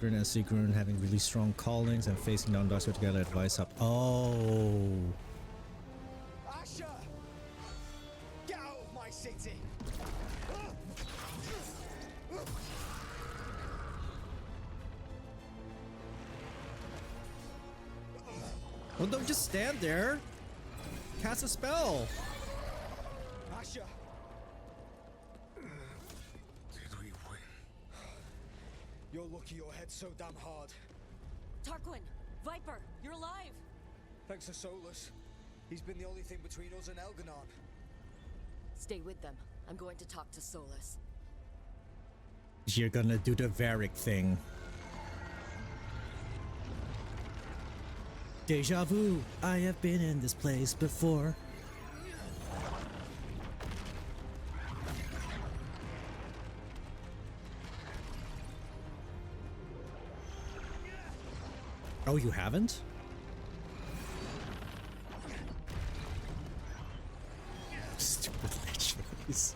Ligrun and Sigrun having really strong callings and facing down Dark together advice up. Oh. Asher! Get out of my city! Well, don't just stand there. Cast a spell. Asher! Did we win? You're lucky your head's so damn hard. Tarquin! Viper! You're alive! Thanks to Solus. He's been the only thing between us and Elganon. Stay with them. I'm going to talk to Solus. You're gonna do the Varric thing. Deja vu. I have been in this place before. Oh, you haven't? Stupid leches.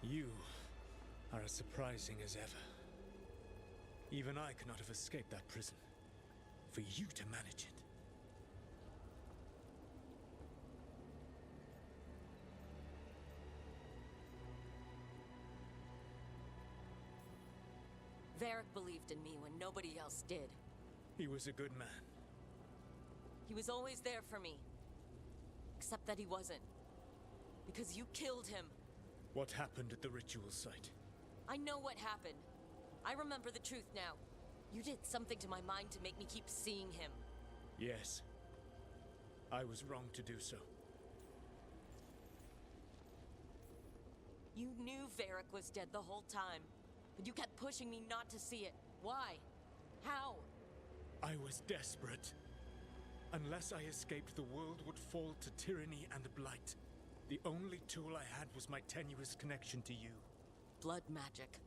You are as surprising as ever. Even I could not have escaped that prison. For you to manage it. Varric believed in me when nobody else did. He was a good man. He was always there for me. Except that he wasn't. Because you killed him. What happened at the ritual site? I know what happened. I remember the truth now. You did something to my mind to make me keep seeing him. Yes. I was wrong to do so. You knew Varric was dead the whole time. But you kept pushing me not to see it. Why? How? I was desperate. Unless I escaped, the world would fall to tyranny and blight. The only tool I had was my tenuous connection to you. Blood magic.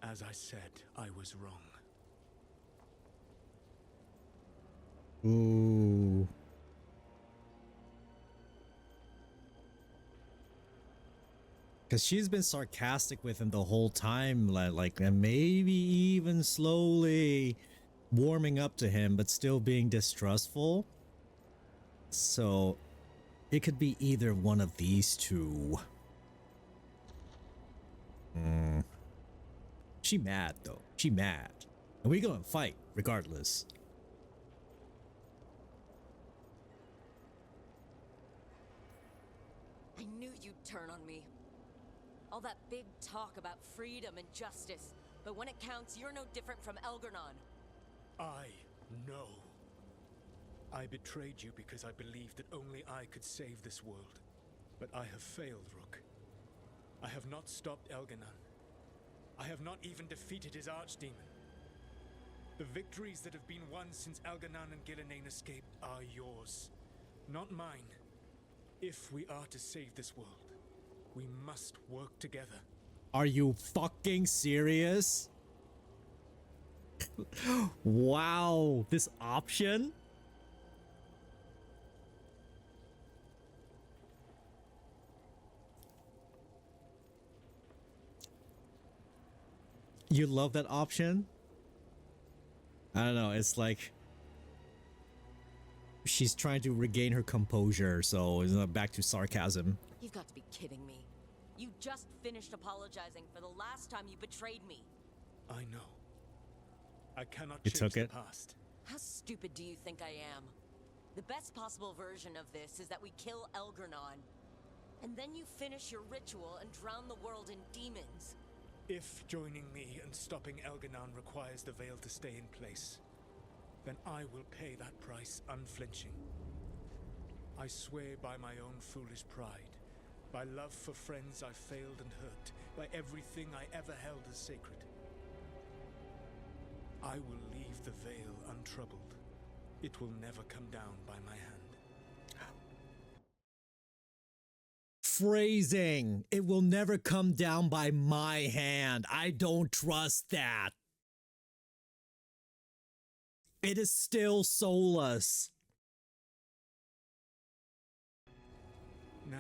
As I said, I was wrong. Ooh. Because she's been sarcastic with him the whole time, like, and maybe even slowly warming up to him, but still being distrustful. So it could be either one of these two. She mad though. She mad. And we gonna fight regardless. I knew you'd turn on me. All that big talk about freedom and justice, but when it counts, you're no different from Elgarnon. I know. I betrayed you because I believed that only I could save this world. But I have failed, Rook. I have not stopped Elganon. I have not even defeated his archdemon. The victories that have been won since Elganon and Gillenane escaped are yours, not mine. If we are to save this world, we must work together. Are you fucking serious? Wow, this option? You love that option? I don't know, it's like she's trying to regain her composure, so it's not back to sarcasm. You've got to be kidding me. You just finished apologizing for the last time you betrayed me. I know. I cannot You change took the it? past. How stupid do you think I am? The best possible version of this is that we kill Elgarnon. And then you finish your ritual and drown the world in demons. If joining me and stopping Elganon requires the veil to stay in place, then I will pay that price unflinching. I swear by my own foolish pride, by love for friends I failed and hurt, by everything I ever held as sacred. I will leave the veil untroubled. It will never come down by my hand. Phrasing. It will never come down by my hand. I don't trust that. It is still soulless. Now,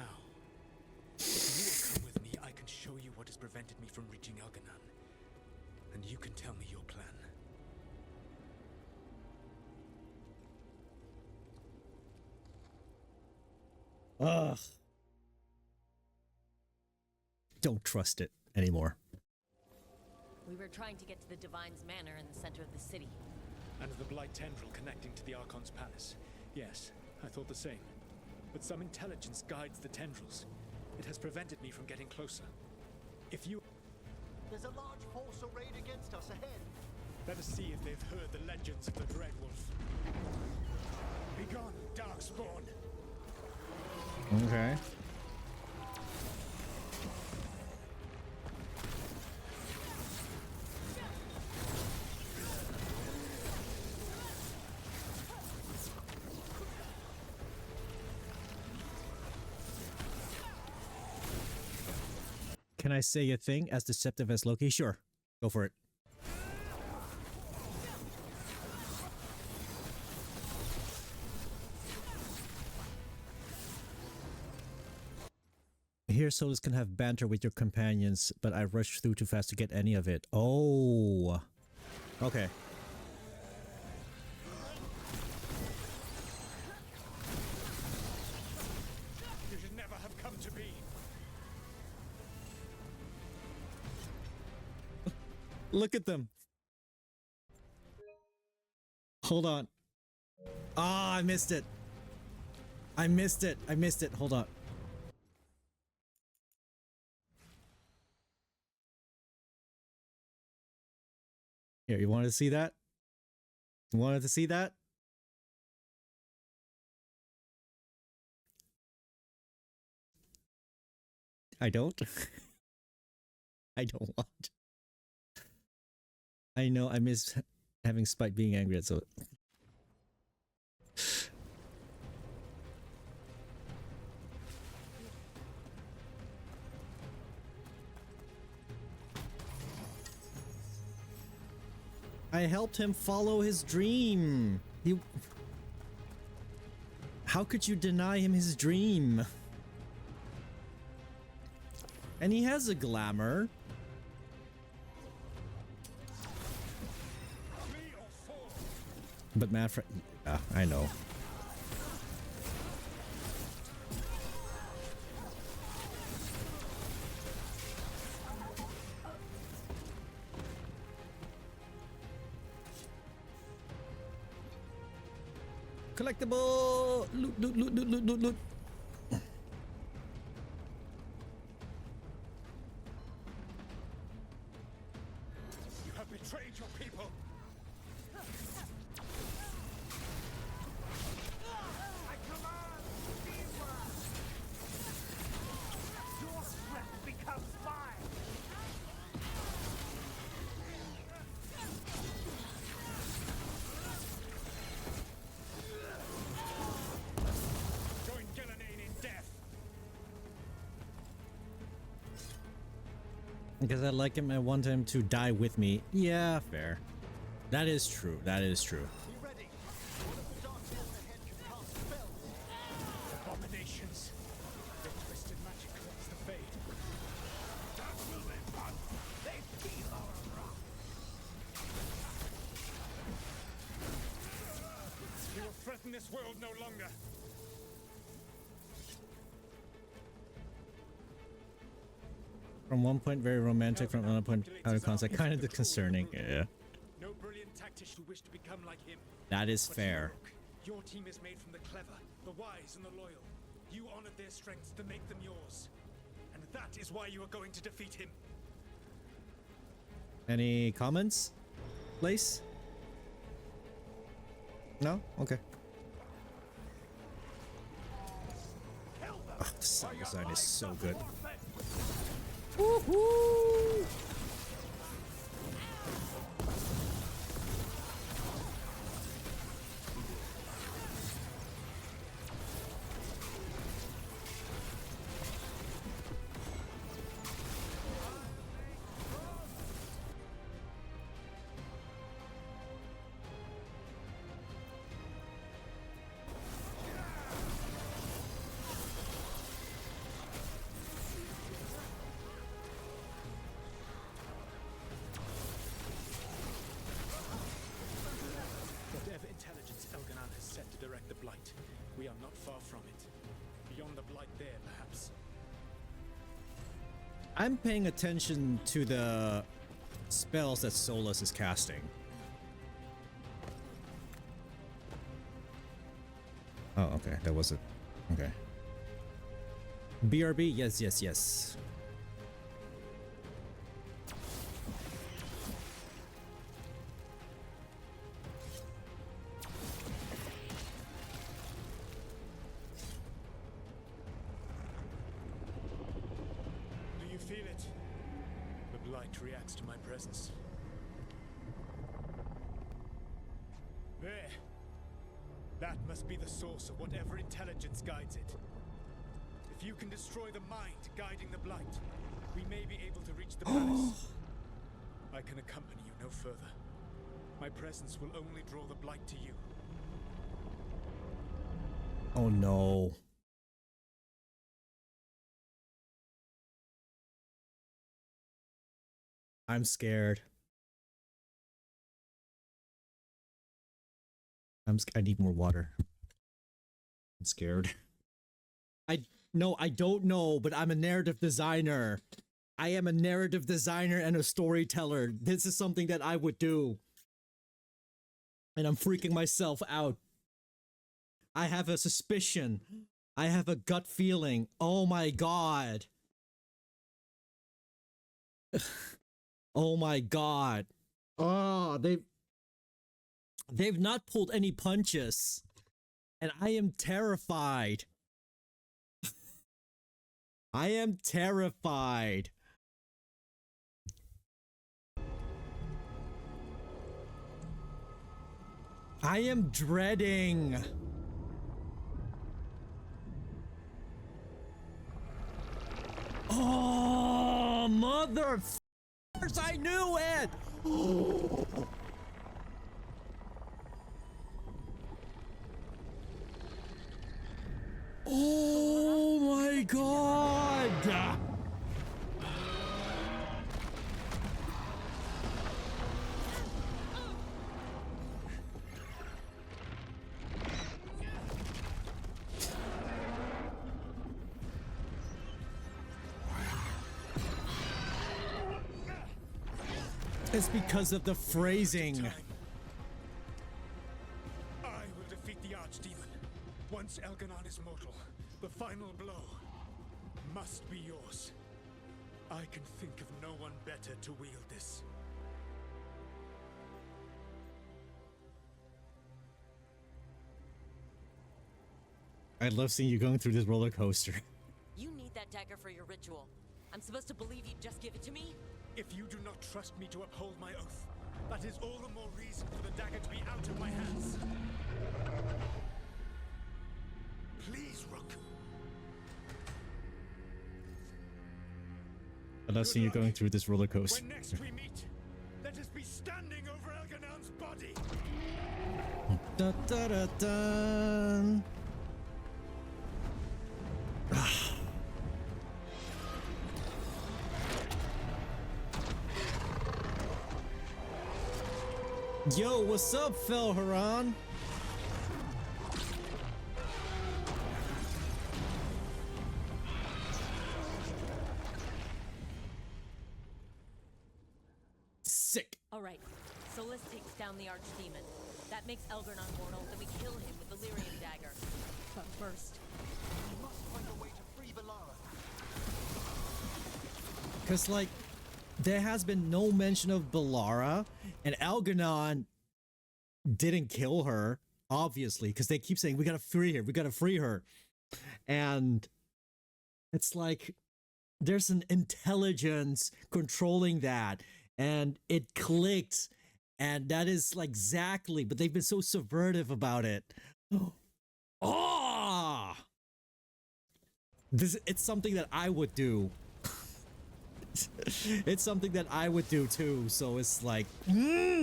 if you will come with me, I can show you what has prevented me from reaching Elganon. And you can tell me your plan. Ugh. Don't trust it anymore. We were trying to get to the Divine's Manor in the center of the city. And the Blight Tendril connecting to the Archon's palace. Yes, I thought the same. But some intelligence guides the tendrils. It has prevented me from getting closer. If you... There's a large force arrayed against us ahead. Let us see if they've heard the legends of the Dreadwolf. Begone, Darkspawn! Okay. Can I say a thing as deceptive as Loki? Sure. Go for it. Here, Solus can have banter with your companions, but I rushed through too fast to get any of it. Oh. Okay. You should never have come to be. Look at them. Hold on. Ah, I missed it. I missed it. I missed it. Hold on. Here, you wanted to see that? You wanted to see that? I don't. I don't want. I know I miss having Spike being angry at so. I helped him follow his dream. How could you deny him his dream? And he has a glamour. But Manfred, I know. Collectible! Loot, loot, loot, loot, loot, loot, loot. You have betrayed your people. I command Veilguard! Your strength becomes mine! Join Gillenane in death. Because I like him, I want him to die with me. Yeah, fair. That is true. That is true. Be ready! One of the dark elves ahead can cast spells! Abominations. Their twisted magic corrupts the fade. That will be fun. They feel our wrath! You will threaten this world no longer. From one point, very romantic. From another point, out of context. Kind of disconcerting. Yeah. No brilliant tactician who wish to become like him. That is But fair. Rook, your team is made from the clever, the wise, and the loyal. You honored their strengths to make them yours. And that is why you are going to defeat him. Any comments? Lace? No? Okay. Oh, the sound design is so good. Woohoo! direct the blight. We are not far from it. Beyond the blight there, perhaps. I'm paying attention to the spells that Solus is casting. Oh, okay. That was it. Okay. BRB? Yes, yes, yes. Do you feel it? The blight reacts to my presence. There. That must be the source of whatever intelligence guides it. If you can destroy the mind guiding the blight, we may be able to reach the palace. I can accompany you no further. My presence will only draw the blight to you. Oh no. I'm scared. I need more water. I'm scared. I don't know, but I'm a narrative designer. I am a narrative designer and a storyteller. This is something that I would do. And I'm freaking myself out. I have a suspicion. I have a gut feeling. Oh my god. Oh my god. Oh, they've not pulled any punches. And I am terrified. I am terrified. I am dreading. Oh, motherfuckers, I knew it! Oh my god! It's because of the phrasing. I will defeat the Archdemon. Once Elganon is mortal, the final blow must be yours. I can think of no one better to wield this. I love seeing you going through this roller coaster. You need that dagger for your ritual. I'm supposed to believe you'd just give it to me? If you do not trust me to uphold my oath, that is all the more reason for the dagger to be out of my hands. Please, Rook. I love seeing you going through this roller coaster. When next we meet, let us be standing over Elganon's body. Da, da, da, da. Yo, what's up, Felharan? Sick. All right, Solus takes down the Archdemon. That makes Elgarnon mortal, then we kill him with the Lyrium dagger. But first, We must find a way to free Velara. Because, like, there has been no mention of Belara, and Elgarnon didn't kill her, obviously, because they keep saying, we gotta free her, we gotta free her. And it's like, there's an intelligence controlling that, and it clicked, and that is like exactly, but they've been so subversive about it. Oh! It's something that I would do. It's something that I would do too, so it's like, Velara,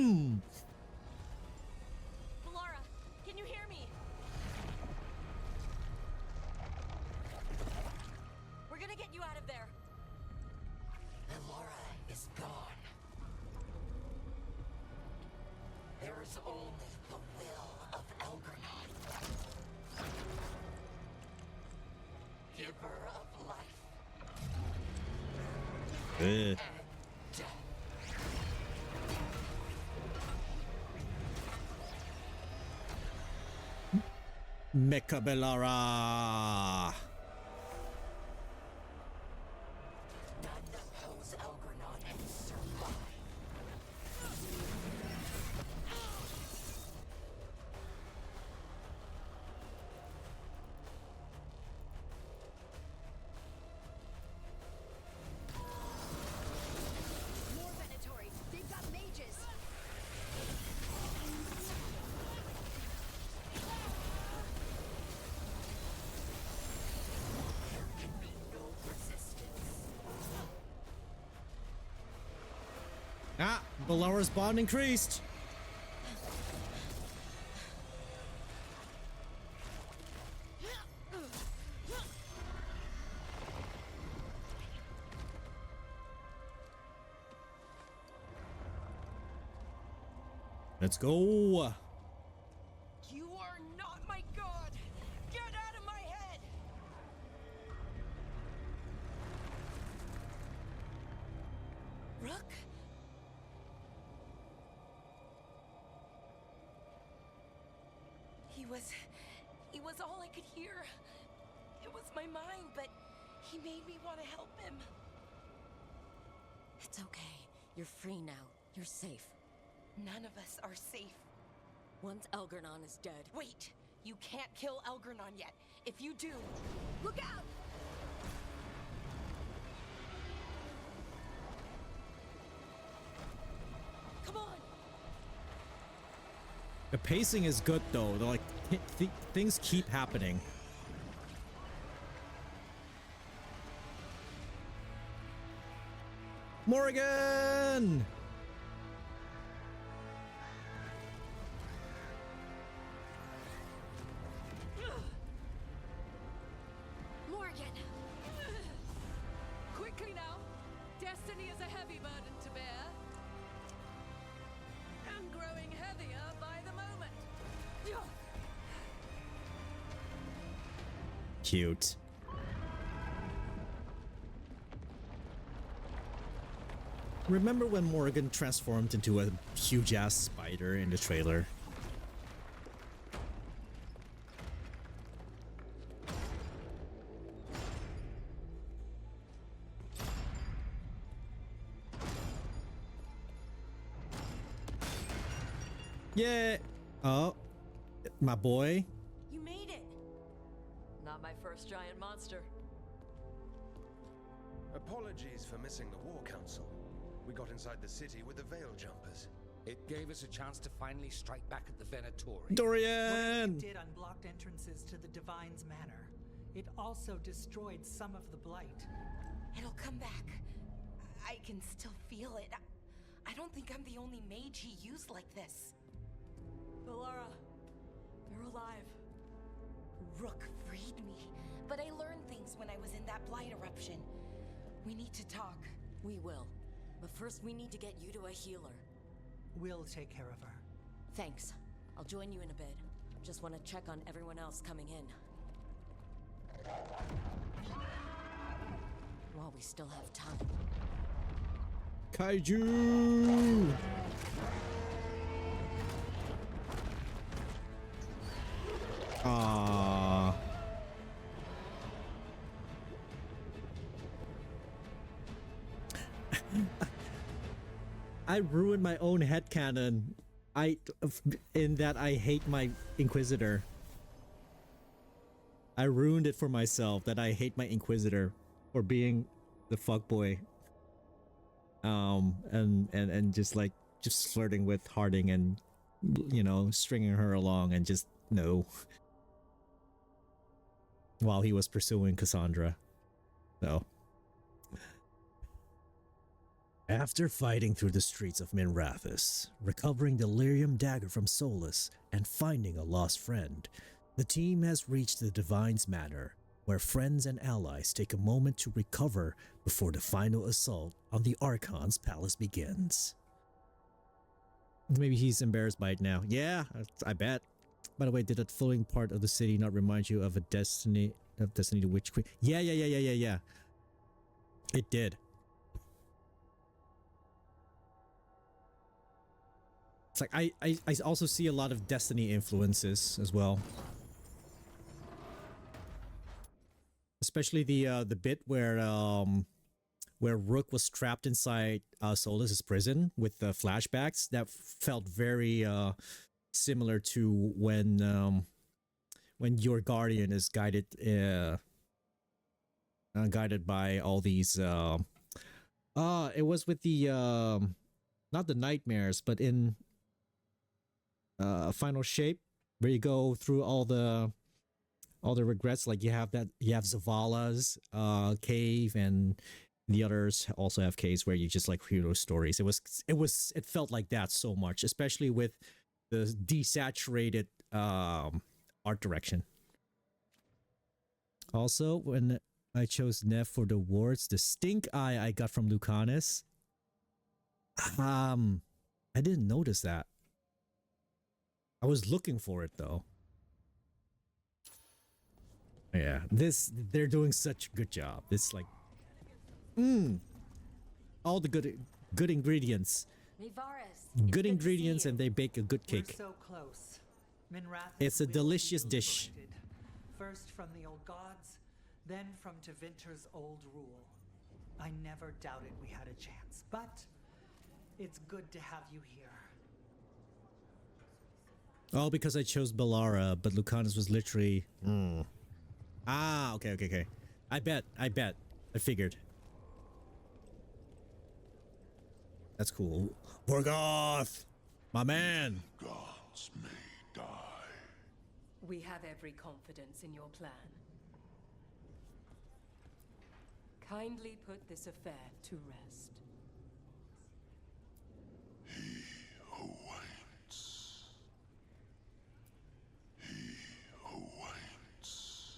can you hear me? We're gonna get you out of there. Velara is gone. There is only the will of Elgarnon. giver of life. Ugh. Mekabelara. None oppose Elgranon and survive. More Venatori. They've got mages. There can be no resistance. Ah, Belara's bond increased. Let's go. You are not my god! Get out of my head! Rook? He was all I could hear. It was my mind, but he made me want to help him. It's okay. You're free now. You're safe. None of us are safe. Once Elgranon is dead. Wait! You can't kill Elgranon yet. If you do, Look out! come on! The pacing is good though. They're like things keep happening. Morgan! Morgan! Quickly now! Destiny is a heavy burden to bear. And growing heavier by the moment. Cute. Remember when Morgan transformed into a huge ass spider in the trailer? Yeah. Oh, my boy. You made it! Not my first giant monster. Apologies for missing the War Council. We got inside the city with the Veil Jumpers. It gave us a chance to finally strike back at the Venatori. Dorian! What it did unblocked entrances to the Divine's Manor. It also destroyed some of the Blight. It'll come back. I can still feel it. I don't think I'm the only mage he used like this. Belara, you're alive. Rook freed me, but I learned things when I was in that blight eruption. We need to talk. We will. But first we need to get you to a healer. We'll take care of her. Thanks. I'll join you in a bit. Just want to check on everyone else coming in. While we still have time. Kaiju! Ah. I ruined my own headcanon. In that I hate my Inquisitor. I ruined it for myself that I hate my Inquisitor for being the fuckboy. And just flirting with Harding and, you know, stringing her along and just no. While he was pursuing Cassandra. So. After fighting through the streets of Minrathous, recovering the Lyrium dagger from Solus, and finding a lost friend, the team has reached the Divine's Manor, where friends and allies take a moment to recover before the final assault on the Archon's palace begins. Maybe he's embarrassed by it now. Yeah, I bet. By the way, did that floating part of the city not remind you of a Destiny of Destiny to Witch Queen. Yeah. It did. It's like I also see a lot of Destiny influences as well. Especially the bit where Rook was trapped inside Solus's prison with the flashbacks. That felt very similar to when your guardian is guided guided by all these it was with the not the nightmares, but in Final Shape, where you go through all the regrets. Like you have Zavala's cave, and the others also have caves where you just like hero stories. It felt like that so much, especially with the desaturated art direction. Also, when I chose Nev for the wards, the stink eye I got from Lucanus, I didn't notice that. I was looking for it though. Yeah, they're doing such a good job. It's like, all the good ingredients. Good ingredients, and they bake a good cake. We're so close. Minrath It's a will be delicious dish. liberated. First from the old gods, then from Tevinter's old rule. I never doubted we had a chance, but it's good to have you here. Oh, because I chose Bellara, but Lucanus was literally... Ah, okay. I bet. I figured. That's cool. Vorgoth! My man! Gods may die. We have every confidence in your plan. Kindly put this affair to rest. He who waits. He who waits.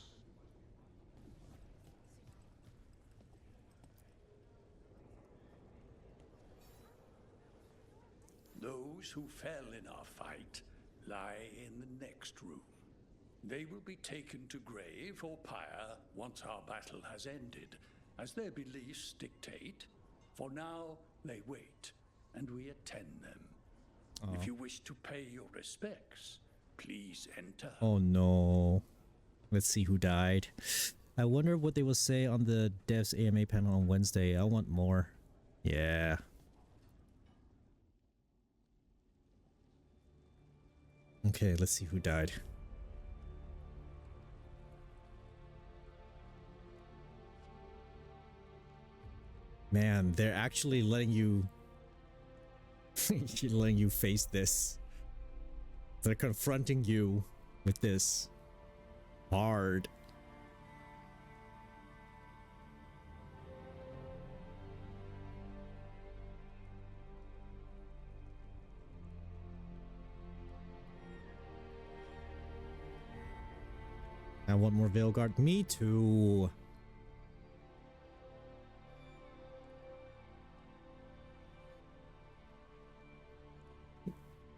Those who fell in our fight lie in the next room. They will be taken to grave or pyre once our battle has ended, as their beliefs dictate. For now, they wait, and we attend them. If you wish to pay your respects, please enter. Oh no. Let's see who died. I wonder what they will say on the devs AMA panel on Wednesday. I want more. Yeah. Okay, let's see who died. Man, they're actually letting you face this. They're confronting you with this hard. I want more Veilguard. Me too.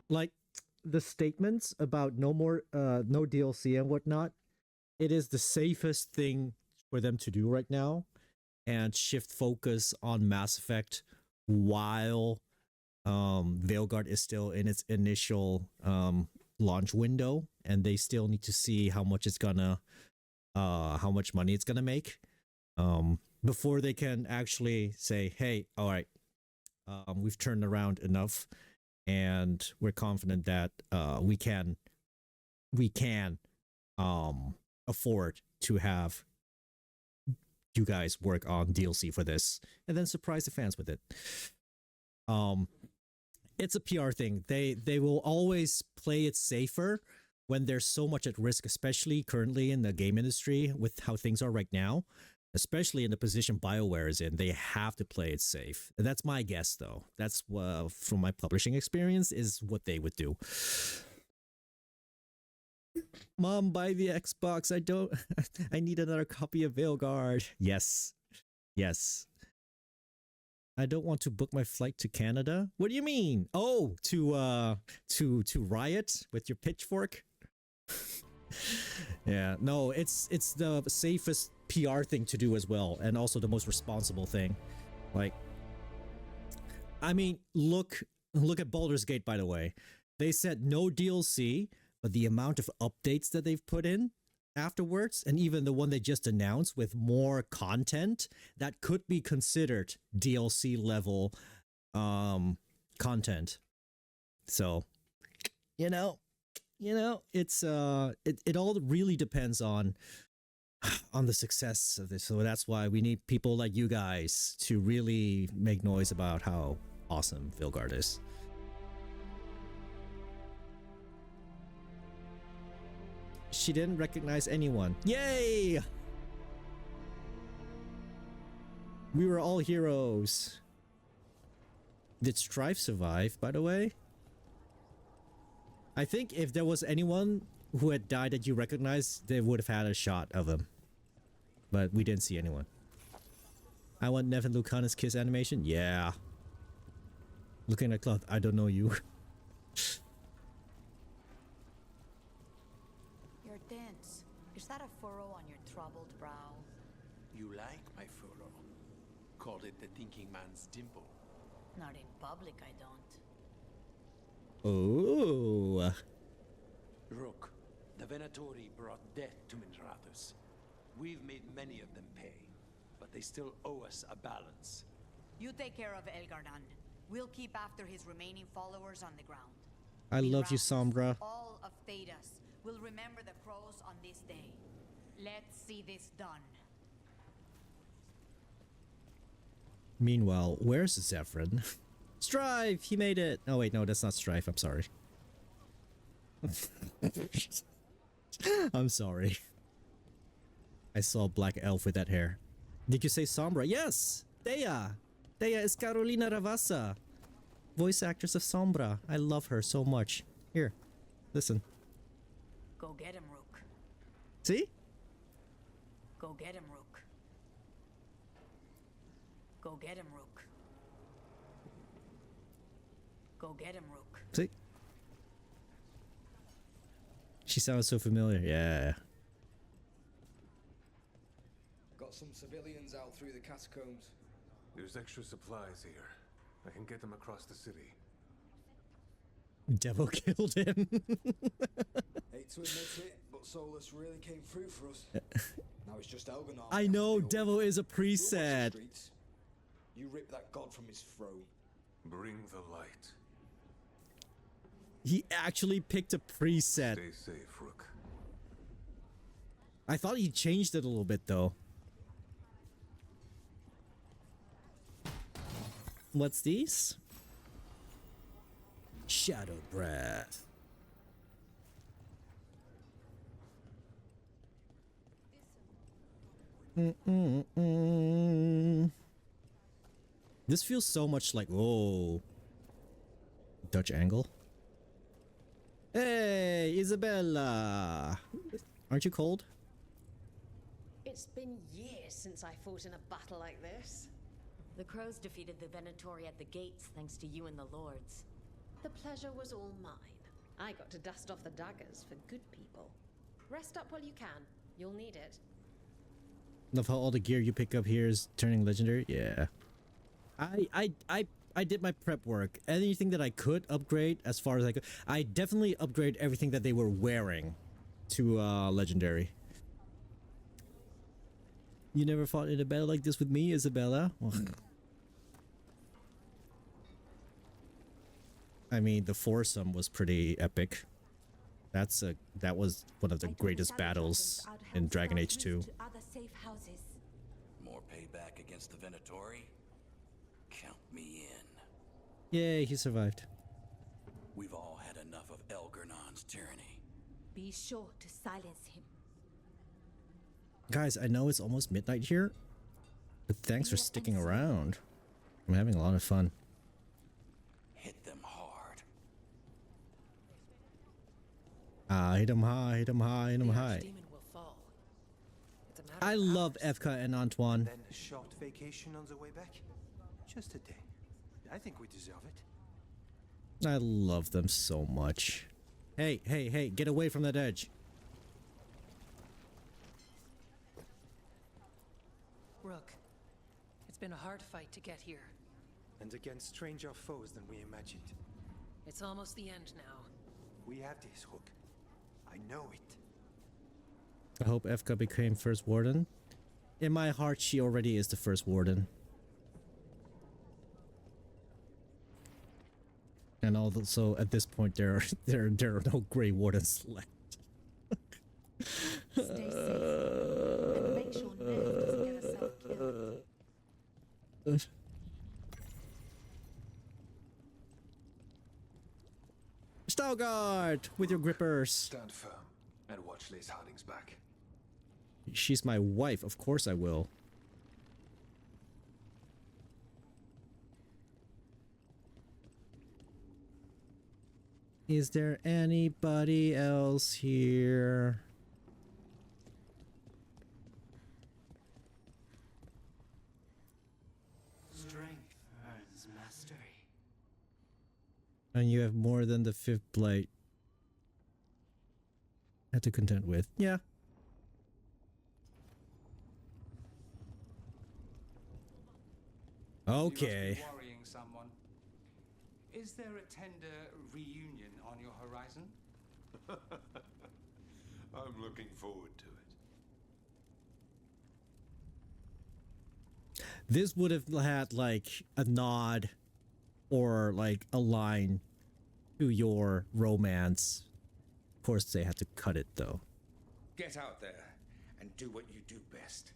Like the statements about no DLC and whatnot, it is the safest thing for them to do right now, and shift focus on Mass Effect while Veilguard is still in its initial launch window, and they still need to see how much it's gonna how much money it's gonna make before they can actually say, hey, all right, we've turned around enough, and we're confident that we can afford to have you guys work on DLC for this, and then surprise the fans with it. It's a PR thing. They will always play it safer when there's so much at risk, especially currently in the game industry with how things are right now, especially in the position BioWare is in. They have to play it safe. And that's my guess, though. That's from my publishing experience is what they would do. Mom, buy the Xbox. I need another copy of Veilguard. Yes. I don't want to book my flight to Canada. What do you mean? Oh, to riot with your pitchfork? Yeah, no, it's the safest PR thing to do as well, and also the most responsible thing. Like, I mean, look at Baldur's Gate, by the way. They said no DLC, but the amount of updates that they've put in afterwards, and even the one they just announced with more content, that could be considered DLC level content. So, you know, it's it all really depends on the success of this. So that's why we need people like you guys to really make noise about how awesome Veilguard is. She didn't recognize anyone. Yay! We were all heroes. Did Strife survive, by the way? I think if there was anyone who had died that you recognized, they would have had a shot of him. But we didn't see anyone. I want Nev and Lucana's kiss animation? Yeah. Looking at cloth, I don't know you. You're tense. Is that a furrow on your troubled brow? You like my furrow. Call it the thinking man's dimple. Not in public, I don't. Oh. Rook, the Venatori brought death to Minrathus. We've made many of them pay, but they still owe us a balance. You take care of Elgardan. We'll keep after his remaining followers on the ground. I love you, Minrathus, Sombra. All of Thedas will remember the crows on this day. Let's see this done. Meanwhile, where's Zephyrin? Strife! He made it! Oh wait, no, that's not Strife. I'm sorry. I'm sorry. I saw a black elf with that hair. Did you say Sombra? Yes! Thea! Thea is Carolina Ravassa. Voice actress of Sombra. I love her so much. Here, listen. Go get him, Rook. See? Go get him, Rook. Go get him, Rook. Go get him, Rook. See? She sounds so familiar. Yeah. Got some civilians out through the catacombs. There's extra supplies here. I can get them across the city. Devil killed him. Hate to admit it, but Solus really came through for us. Now it's just Elganon. I know, Devil is a We'll watch the preset. streets. You rip that god from his throne. Bring the light. He actually picked a preset. Stay safe, Rook. I thought he changed it a little bit though. What's these? Shadow Breath. This feels so much like, oh, Dutch angle. Hey, Isabella. Aren't you cold? It's been years since I fought in a battle like this. The crows defeated the Venatori at the gates thanks to you and the lords. The pleasure was all mine. I got to dust off the daggers for good people. Rest up while you can. You'll need it. Love how all the gear you pick up here is turning legendary. Yeah. I did my prep work. Anything that I could upgrade as far as I could. I definitely upgrade everything that they were wearing to legendary. You never fought in a battle like this with me, Isabella? I mean, the foursome was pretty epic. That was one of the greatest battles in Dragon Age 2. More payback against the Venatori? Count me in. Yay, he survived. We've all had enough of Elgernon's tyranny. Be sure to silence him. Guys, I know it's almost midnight here, but thanks for sticking around. I'm having a lot of fun. Hit them hard. Hit him high, hit him high, hit him high. Demon will fall. It's a matter I of love hours. Efka and Antoine. Then a short vacation on the way back? Just a day. I think we deserve it. I love them so much. Hey, hey, hey, get away from that edge. Rook, it's been a hard fight to get here. And against stranger foes than we imagined. It's almost the end now. We have this, Rook. I know it. I hope Efka became first warden. In my heart, she already is the first warden. And also, at this point, there are no Grey Wardens left. Stay safe. And make sure Nev doesn't get herself killed. Veilguard, with your grippers. Stand firm and watch Liz Harding's back. She's my wife, of course I will. Is there anybody else here? Strength earns mastery. And you have more than the 5th blight. Had to contend with. Yeah. Okay. You must be worrying someone. Is there a tender reunion on your horizon? I'm looking forward to it. This would have had like a nod or like a line to your romance. Of course, they had to cut it though. Get out there and do what you do best.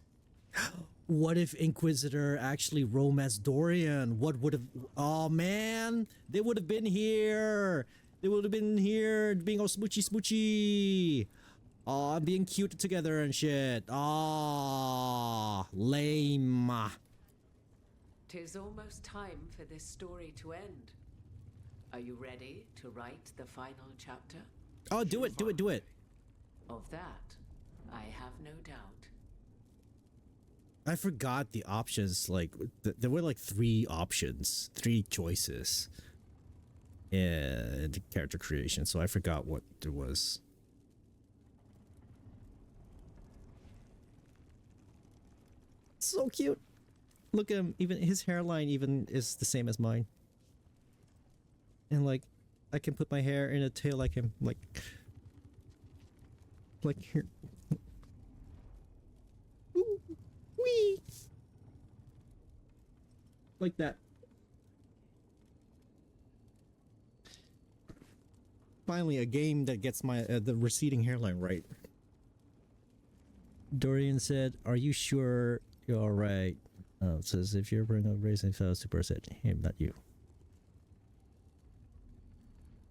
What if Inquisitor actually romanced Dorian? What would have... Oh, man. They would have been here. They would have been here being all smoochy smoochy. Oh, being cute together and shit. Oh, lame. 'Tis almost time for this story to end. Are you ready to write the final chapter? Oh, do it, do it, do it. Of that, I have no doubt. I forgot the options. Like, there were like 3 options, 3 choices in the character creation, so I forgot what there was. So cute. Look at him. Even his hairline even is the same as mine. And like, I can put my hair in a tail like him. Like here. Wee. Like that. Finally, a game that gets my the receding hairline right. Dorian said, "Are you sure you're all right?" It says, "If you're bringing up raising fellows to burst it, him, not you."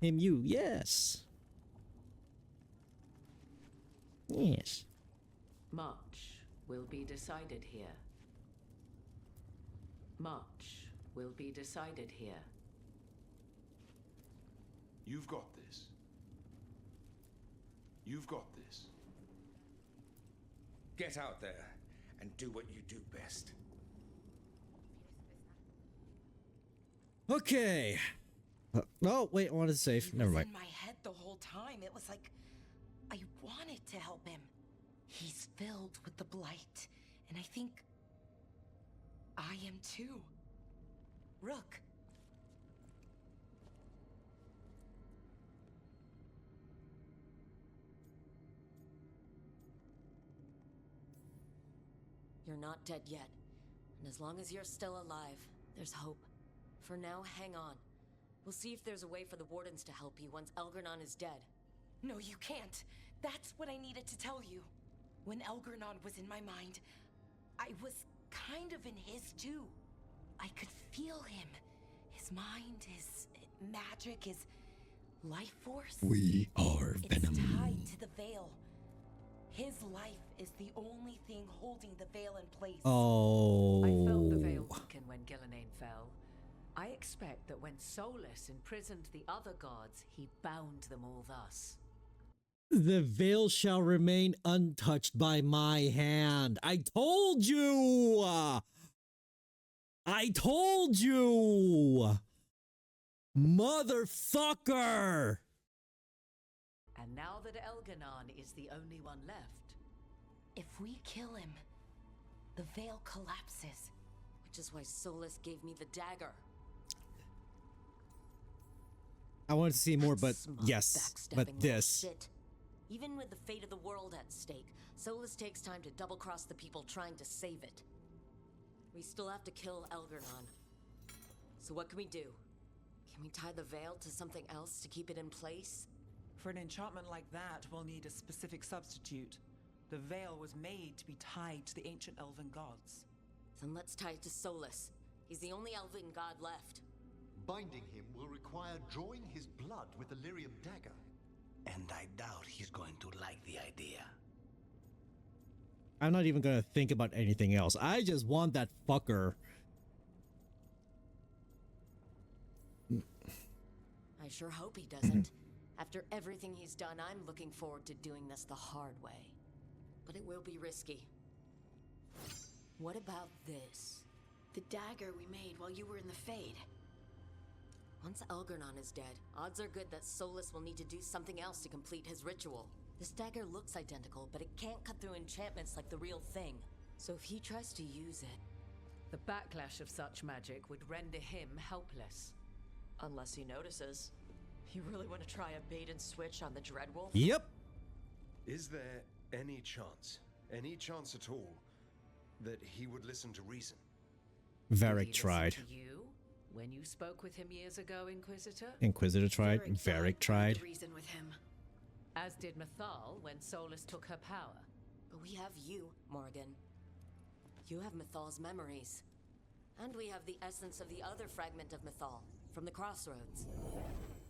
Him, you, yes. Yes. Much will be decided here. Much will be decided here. You've got this. You've got this. Get out there and do what you do best. Okay. Oh, wait, I wanted to save. Never mind. In my head the whole time. It was like I wanted to help him. He's filled with the blight, and I think I am too. Rook. You're not dead yet, and as long as you're still alive, there's hope. For now, hang on. We'll see if there's a way for the Wardens to help you once Elgranon is dead. No, you can't. That's what I needed to tell you. When Elgranon was in my mind, I was kind of in his too. I could feel him. His mind, his magic, his life force. We are Venom. It's tied to the Veil. His life is the only thing holding the Veil in place. Oh. I felt the Veil weaken when Gillenane fell. I expect that when Solus imprisoned the other gods, he bound them all thus. The veil shall remain untouched by my hand. I told you! I told you! Motherfucker! And now that Elganon is the only one left, if we kill him, the veil collapses, which is why Solus gave me the dagger. I wanted to see more, but yes, but Backstabbing this. little shit. Even with the fate of the world at stake, Solus takes time to double-cross the people trying to save it. We still have to kill Elgernon. So what can we do? Can we tie the veil to something else to keep it in place? For an enchantment like that, we'll need a specific substitute. The veil was made to be tied to the ancient elven gods. Then let's tie it to Solus. He's the only elven god left. Binding him will require drawing his blood with the lyrium dagger. And I doubt he's going to like the idea. I'm not even gonna think about anything else. I just want that fucker. I sure hope he doesn't. After everything he's done, I'm looking forward to doing this the hard way. But it will be risky. What about this? The dagger we made while you were in the Fade. Once Elgernon is dead, odds are good that Solus will need to do something else to complete his ritual. This dagger looks identical, but it can't cut through enchantments like the real thing. So if he tries to use it... The backlash of such magic would render him helpless. Unless he notices. You really want to try a bait and switch on the Dreadwolf? Yep. Is there any chance at all, that he would listen to reason? Varric tried. To you when you spoke with him years ago, Inquisitor? Inquisitor tried. Varric tried. Reason with him. As did Mythal when Solus took her power. But we have you, Morgan. You have Mythal's memories. And we have the essence of the other fragment of Mythal, from the Crossroads.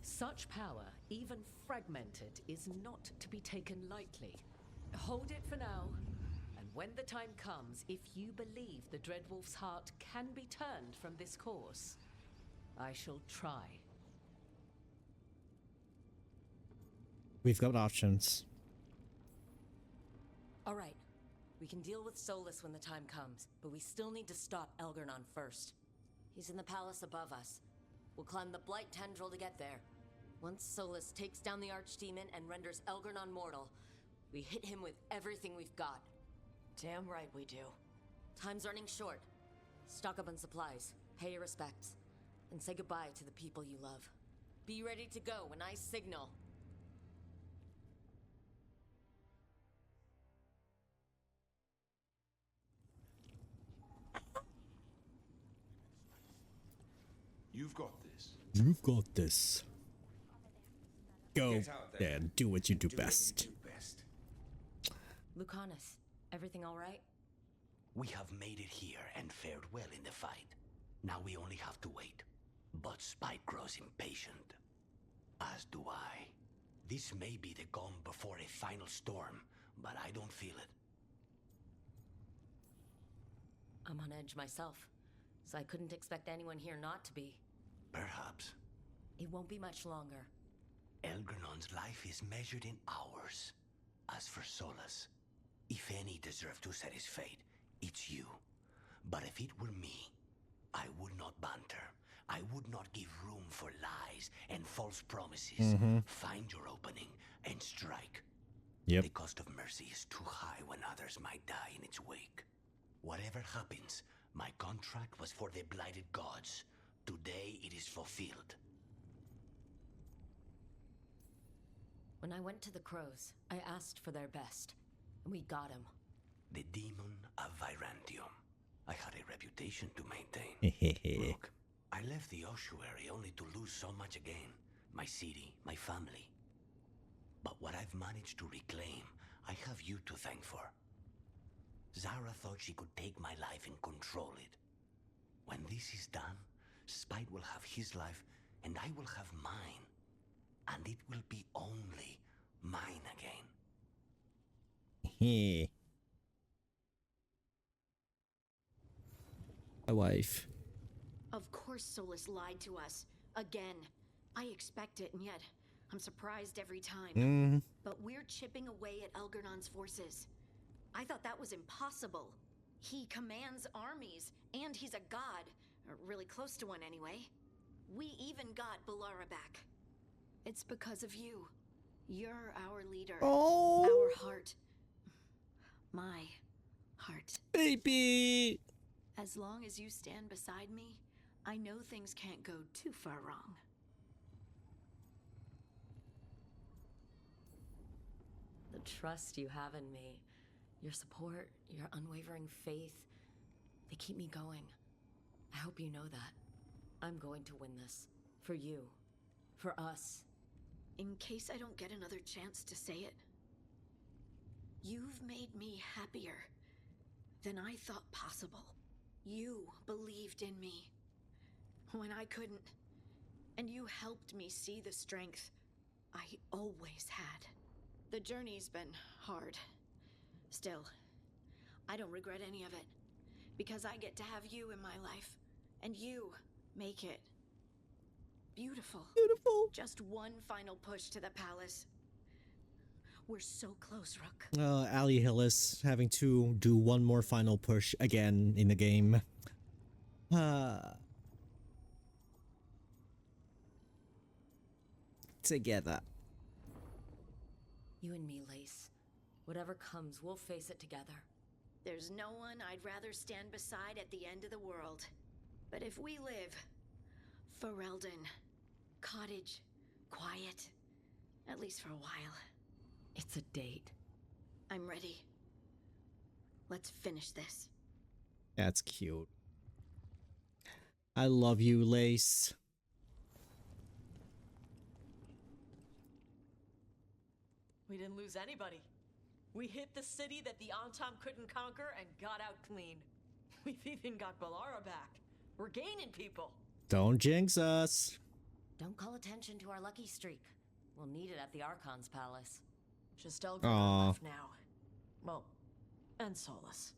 Such power, even fragmented, is not to be taken lightly. Hold it for now, and when the time comes, if you believe the Dreadwolf's heart can be turned from this course, I shall try. We've got options. All right. We can deal with Solus when the time comes, but we still need to stop Elgernon first. He's in the palace above us. We'll climb the Blight Tendril to get there. Once Solus takes down the Archdemon and renders Elgernon mortal, we hit him with everything we've got. Damn right we do. Time's running short. Stock up on supplies, pay your respects, and say goodbye to the people you love. Be ready to go when I signal. You've got this. You've got this. Go and do what you do best. Lucanus, everything all right? We have made it here and fared well in the fight. Now we only have to wait. But Spike grows impatient. As do I. This may be the calm before a final storm, but I don't feel it. I'm on edge myself, so I couldn't expect anyone here not to be. Perhaps. It won't be much longer. Elgernon's life is measured in hours. As for Solus, if any deserve to set his fate, it's you. But if it were me, I would not banter. I would not give room for lies and false promises. Find your opening and strike. Yep. The cost of mercy is too high when others might die in its wake. Whatever happens, my contract was for the blighted gods. Today it is fulfilled. When I went to the Crows, I asked for their best, and we got him. The demon of Virantium. I had a reputation to maintain. Look, I left the ossuary only to lose so much again. My city, my family. But what I've managed to reclaim, I have you to thank for. Zara thought she could take my life and control it. When this is done, Spite will have his life, and I will have mine. And it will be only mine again. My wife. Of course Solus lied to us. Again. I expect it, and yet I'm surprised every time. But we're chipping away at Elgernon's forces. I thought that was impossible. He commands armies, and he's a god. Or really close to one, anyway. We even got Balara back. It's because of you. You're our leader. Oh. Our heart. My heart. Sleepy! As long as you stand beside me, I know things can't go too far wrong. The trust you have in me, your support, your unwavering faith, they keep me going. I hope you know that. I'm going to win this. For you. For us. In case I don't get another chance to say it, you've made me happier than I thought possible. You believed in me when I couldn't, and you helped me see the strength I always had. The journey's been hard. Still, I don't regret any of it, because I get to have you in my life, and you make it beautiful. Beautiful. Just one final push to the palace. We're so close, Rook. Ali Hillis having to do one more final push again in the game. Together. You and me, Lace. Whatever comes, we'll face it together. There's no one I'd rather stand beside at the end of the world. But if we live, Ferelden, cottage, quiet, at least for a while. It's a date. I'm ready. Let's finish this. That's cute. I love you, Lace. We didn't lose anybody. We hit the city that the Antam couldn't conquer and got out clean. We've even got Balara back. We're gaining people. Don't jinx us. Don't call attention to our lucky streak. We'll need it at the Archon's palace. Just Elgar left now. Well, and Solus.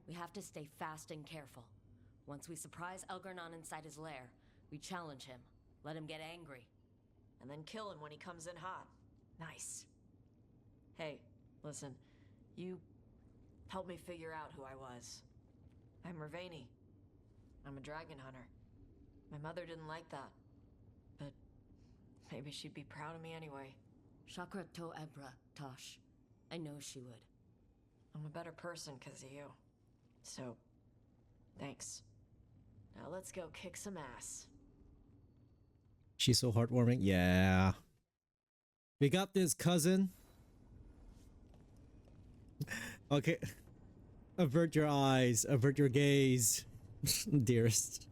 We have to stay fast and careful. Once we surprise Elgarnon inside his lair, we challenge him, let him get angry. And then kill him when he comes in hot. Nice. Hey, listen. You helped me figure out who I was. I'm Ravani. I'm a dragon hunter. My mother didn't like that. But maybe she'd be proud of me anyway. Chakra to Ebra, Tosh. I know she would. I'm a better person because of you. So, thanks. Now let's go kick some ass. She's so heartwarming. Yeah. We got this, cousin. Okay. Avert your eyes. Avert your gaze. Dearest.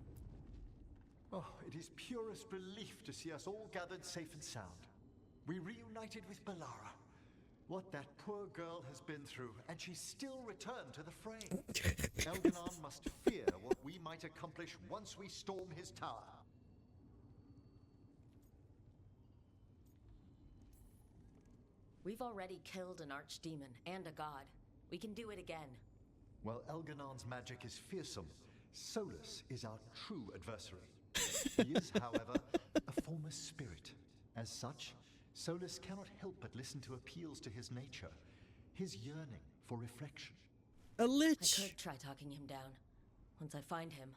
Oh, it is purest relief to see us all gathered safe and sound. We reunited with Balara. What that poor girl has been through, and she's still returned to the fray. Elganon must fear what we might accomplish once we storm his tower. We've already killed an archdemon and a god. We can do it again. While Elganon's magic is fearsome, Solus is our true adversary. He is, however, a former spirit. As such, Solus cannot help but listen to appeals to his nature, his yearning for reflection. A lich! I could try talking him down. Once I find him.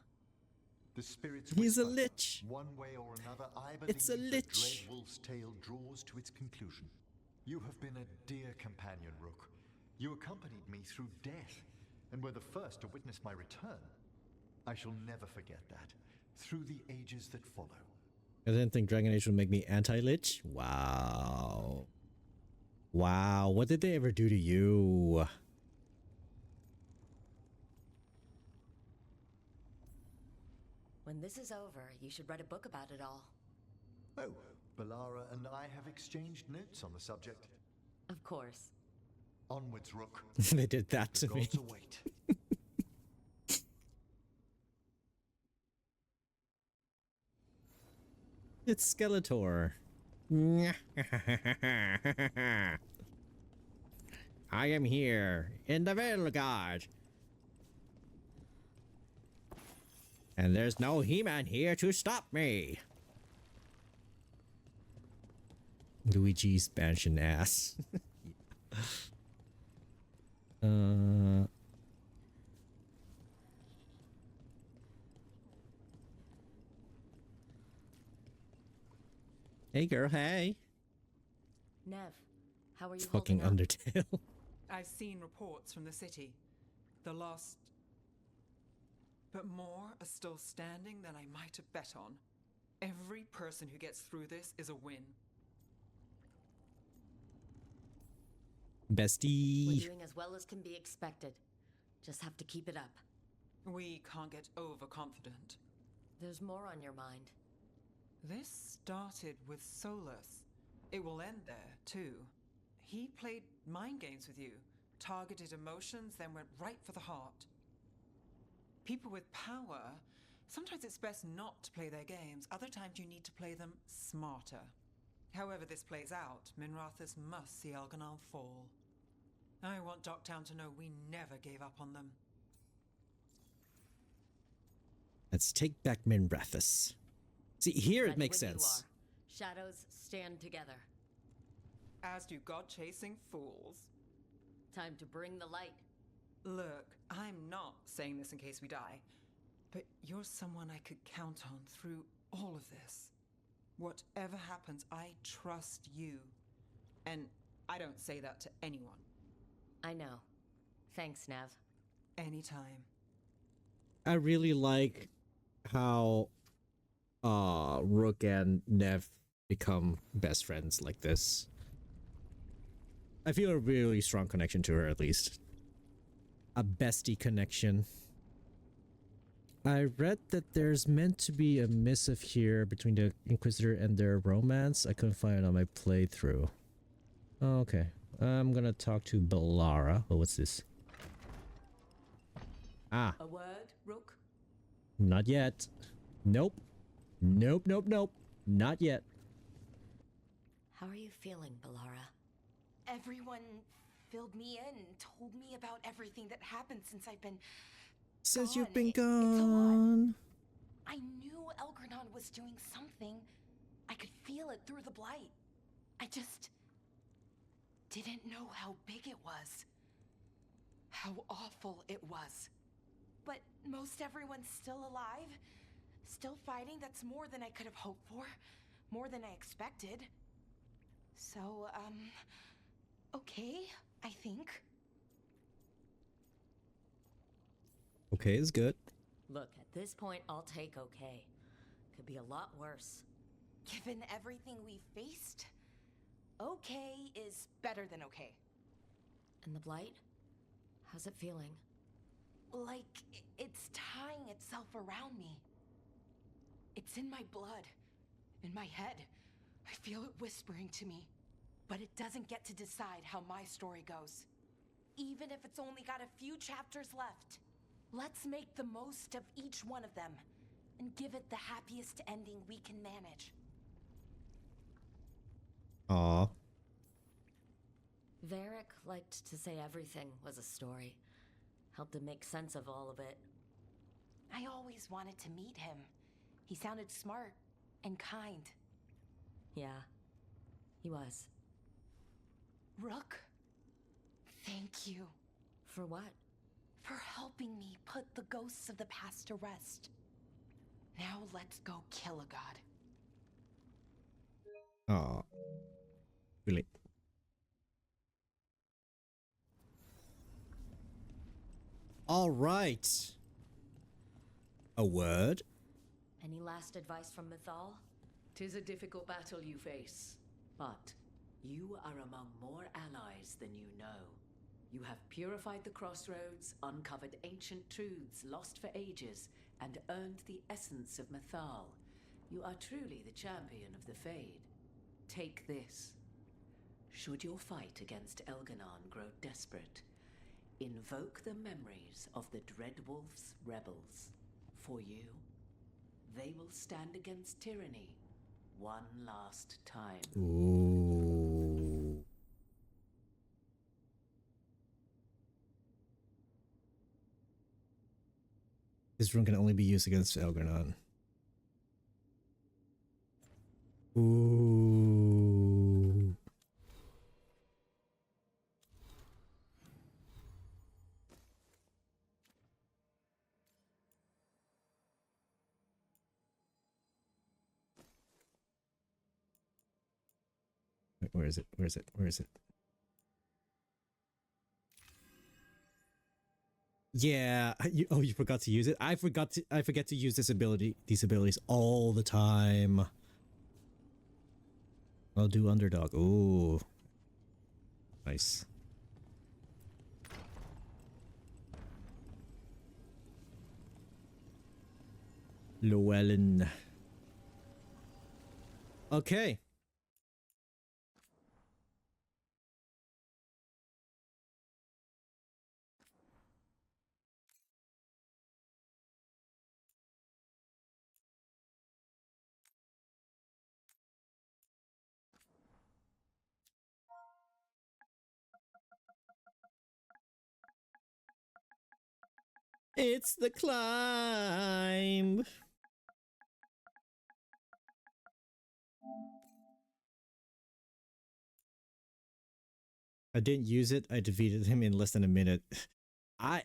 The spirit's He's a whisper. lich. One way or another, I believe It's a the lich. Dread Wolf's tale draws to its conclusion. You have been a dear companion, Rook. You accompanied me through death, and were the first to witness my return. I shall never forget that, through the ages that follow. I didn't think Dragon Age would make me anti-lich. Wow. Wow, what did they ever do to you? When this is over, you should write a book about it all. Oh, Balara and I have exchanged notes on the subject. Of course. Onwards, Rook. They did that to The me. gods await. It's Skeletor. I am here in the Veilguard. And there's no He-Man here to stop me. Luigi's mansion ass. Hey girl, hey. Nev, how are you Fucking holding up? Undertale. I've seen reports from the city. The lost. But more are still standing than I might have bet on. Every person who gets through this is a win. Bestie. We're doing as well as can be expected. Just have to keep it up. We can't get overconfident. There's more on your mind. This started with Solus. It will end there, too. He played mind games with you, targeted emotions, then went right for the heart. People with power, sometimes it's best not to play their games. Other times you need to play them smarter. However this plays out, Minrathous must see Elganon fall. I want Docktown to know we never gave up on them. Let's take back Minrathous. See, here it Ready makes when you sense. are. Shadows stand together. As do God-chasing fools. Time to bring the light. Look, I'm not saying this in case we die, but you're someone I could count on through all of this. Whatever happens, I trust you. And I don't say that to anyone. I know. Thanks, Nev. Anytime. I really like how Rook and Nev become best friends like this. I feel a really strong connection to her, at least. A bestie connection. I read that there's meant to be a missive here between the Inquisitor and their romance. I couldn't find it on my playthrough. Oh, okay. I'm gonna talk to Bellara. Oh, what's this? Ah. A word, Rook? Not yet. Nope. Nope, nope, nope. Not yet. How are you feeling, Bellara? Everyone filled me in, told me about everything that happened since I've been Since gone. you've been It's a lot. gone. I knew Elgranon was doing something. I could feel it through the blight. I just didn't know how big it was. How awful it was. But most everyone's still alive. Still fighting. That's more than I could have hoped for. More than I expected. So, okay, I think. Okay, is good. Look, at this point, I'll take okay. Could be a lot worse. Given everything we faced, okay is better than okay. And the blight? How's it feeling? Like it's tying itself around me. It's in my blood, in my head. I feel it whispering to me. But it doesn't get to decide how my story goes. Even if it's only got a few chapters left. Let's make the most of each one of them and give it the happiest ending we can manage. Aww. Varric liked to say everything was a story. Helped him make sense of all of it. I always wanted to meet him. He sounded smart and kind. Yeah, he was. Rook, thank you. For what? For helping me put the ghosts of the past to rest. Now let's go kill a god. Aw. Really? All right. A word? Any last advice from Mythal? 'Tis a difficult battle you face, but you are among more allies than you know. You have purified the crossroads, uncovered ancient truths lost for ages, and earned the essence of Mythal. You are truly the champion of the Fade. Take this. Should your fight against Elganon grow desperate, invoke the memories of the Dreadwolf's rebels. For you, they will stand against tyranny one last time. Ooh. This rune can only be used against Elganon. Ooh. Where is it? Where is it? Where is it? Yeah. You forgot to use it. I forget to use these abilities all the time. I'll do underdog. Ooh. Nice. Llewellyn. Okay. It's the climb. I didn't use it. I defeated him in less than a minute. I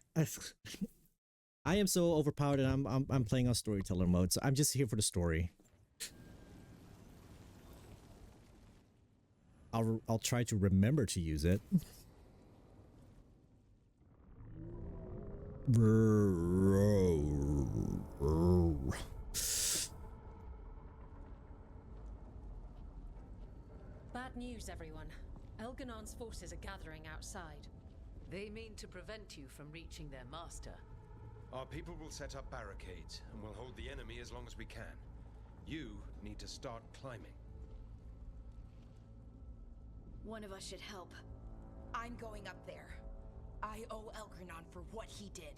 am so overpowered, and I'm playing on storyteller mode, so I'm just here for the story. I'll try to remember to use it. Bad news, everyone. Elganon's forces are gathering outside. They mean to prevent you from reaching their master. Our people will set up barricades, and we'll hold the enemy as long as we can. You need to start climbing. One of us should help. I'm going up there. I owe Elgranon for what he did.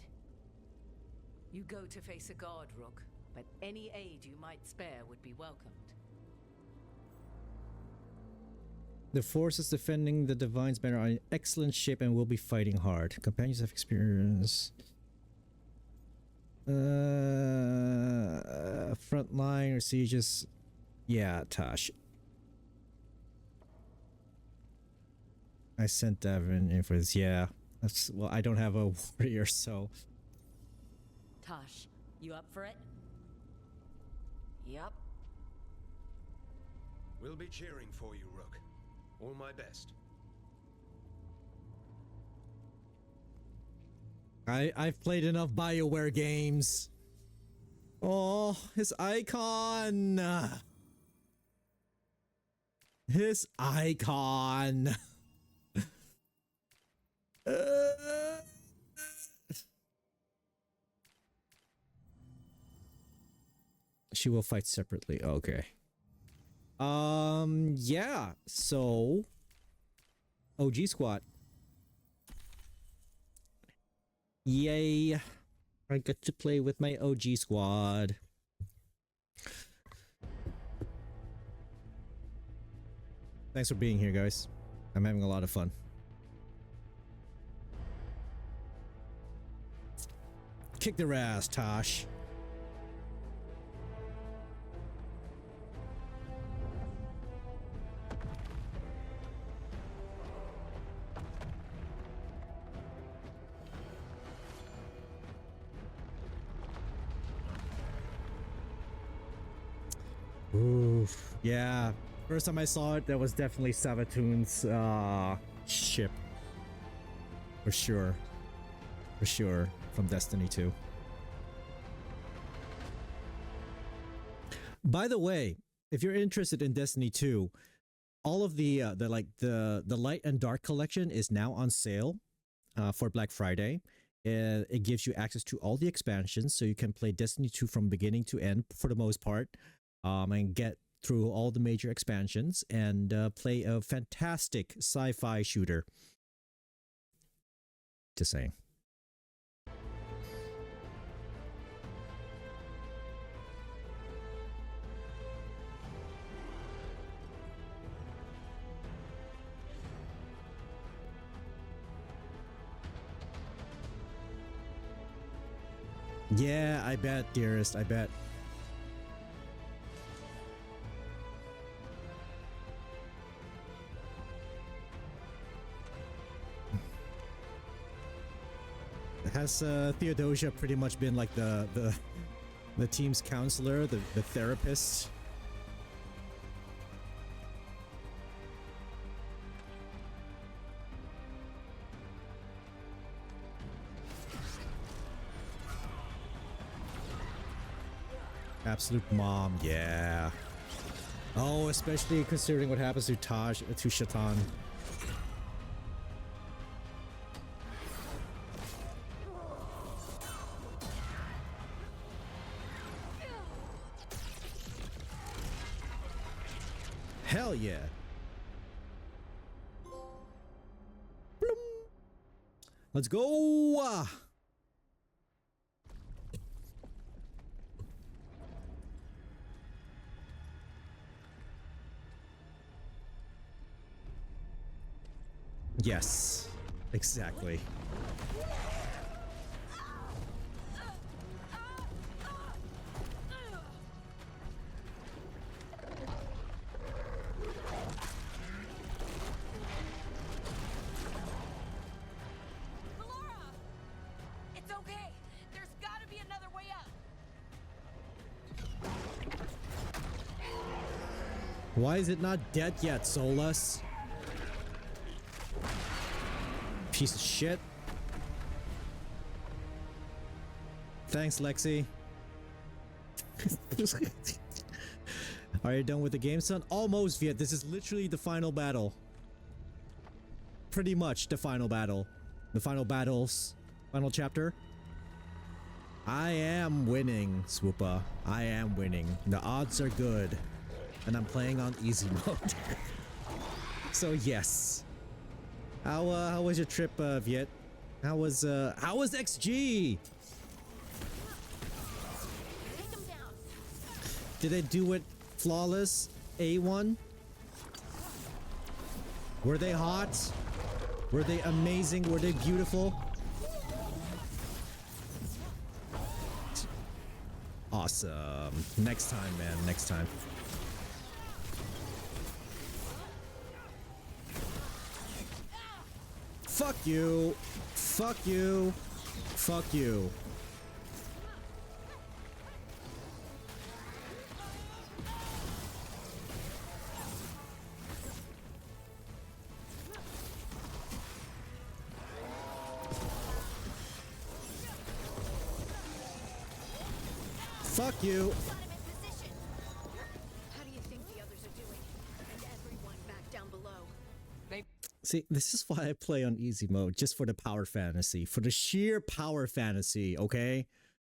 You go to face a guard, Rook, but any aid you might spare would be welcomed. The forces defending the Divine's banner are in excellent shape and will be fighting hard. Companions have experience. Frontline or sieges. Yeah, Tosh. I sent Devin in for this. Yeah. That's, well, I don't have a warrior, so. Tosh, you up for it? Yup. We'll be cheering for you, Rook. All my best. I've played enough BioWare games. Oh, his icon. His icon. She will fight separately. Okay. Yeah. So OG squad. Yay. I get to play with my OG squad. Thanks for being here, guys. I'm having a lot of fun. Kick their ass, Tosh. Oof. Yeah. First time I saw it, that was definitely Savatoon's ship. For sure. For sure. From Destiny 2. By the way, if you're interested in Destiny 2, all of the Light and Dark collection is now on sale for Black Friday. It gives you access to all the expansions, so you can play Destiny 2 from beginning to end for the most part. And get through all the major expansions and play a fantastic sci-fi shooter. Just saying. Yeah, I bet, dearest, I bet. Has Theodosia pretty much been like the team's counselor, the therapist? Absolute mom, yeah. Oh, especially considering what happens to Shatan. Hell yeah. Bloom. Let's go. Yes, exactly. It's okay. There's gotta be another way up. Why is it not dead yet, Solus? Piece of shit. Thanks, Lexie. Are you done with the game, son? Almost, Viet. This is literally the final battle. Pretty much the final battle. The final battles. Final chapter. I am winning, Swoopa. I am winning. The odds are good. And I'm playing on easy mode. So yes. How was your trip, Viet? How was XG? Did they do it flawless? A1? Were they hot? Were they amazing? Were they beautiful? Awesome. Next time, man. Next time. Fuck you. Fuck you. Fuck you. Fuck you. How do you think the others are doing? And everyone back down below. See, this is why I play on easy mode, just for the power fantasy, for the sheer power fantasy, okay?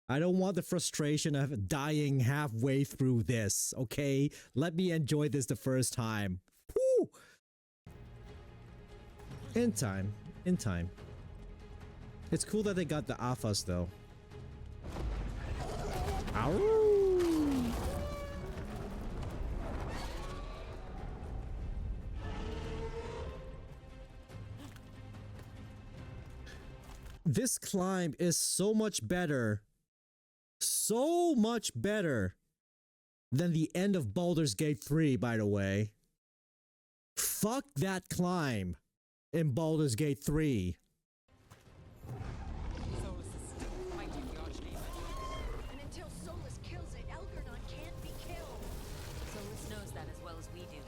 I don't want the frustration of dying halfway through this, okay? Let me enjoy this the first time. Woo! In time. In time. It's cool that they got the alphas, though. Ow! This climb is so much better than the end of Baldur's Gate 3, by the way. Fuck that climb in Baldur's Gate 3. And until Solus kills it, Elgernon can't be killed. Solus knows that as well as we do.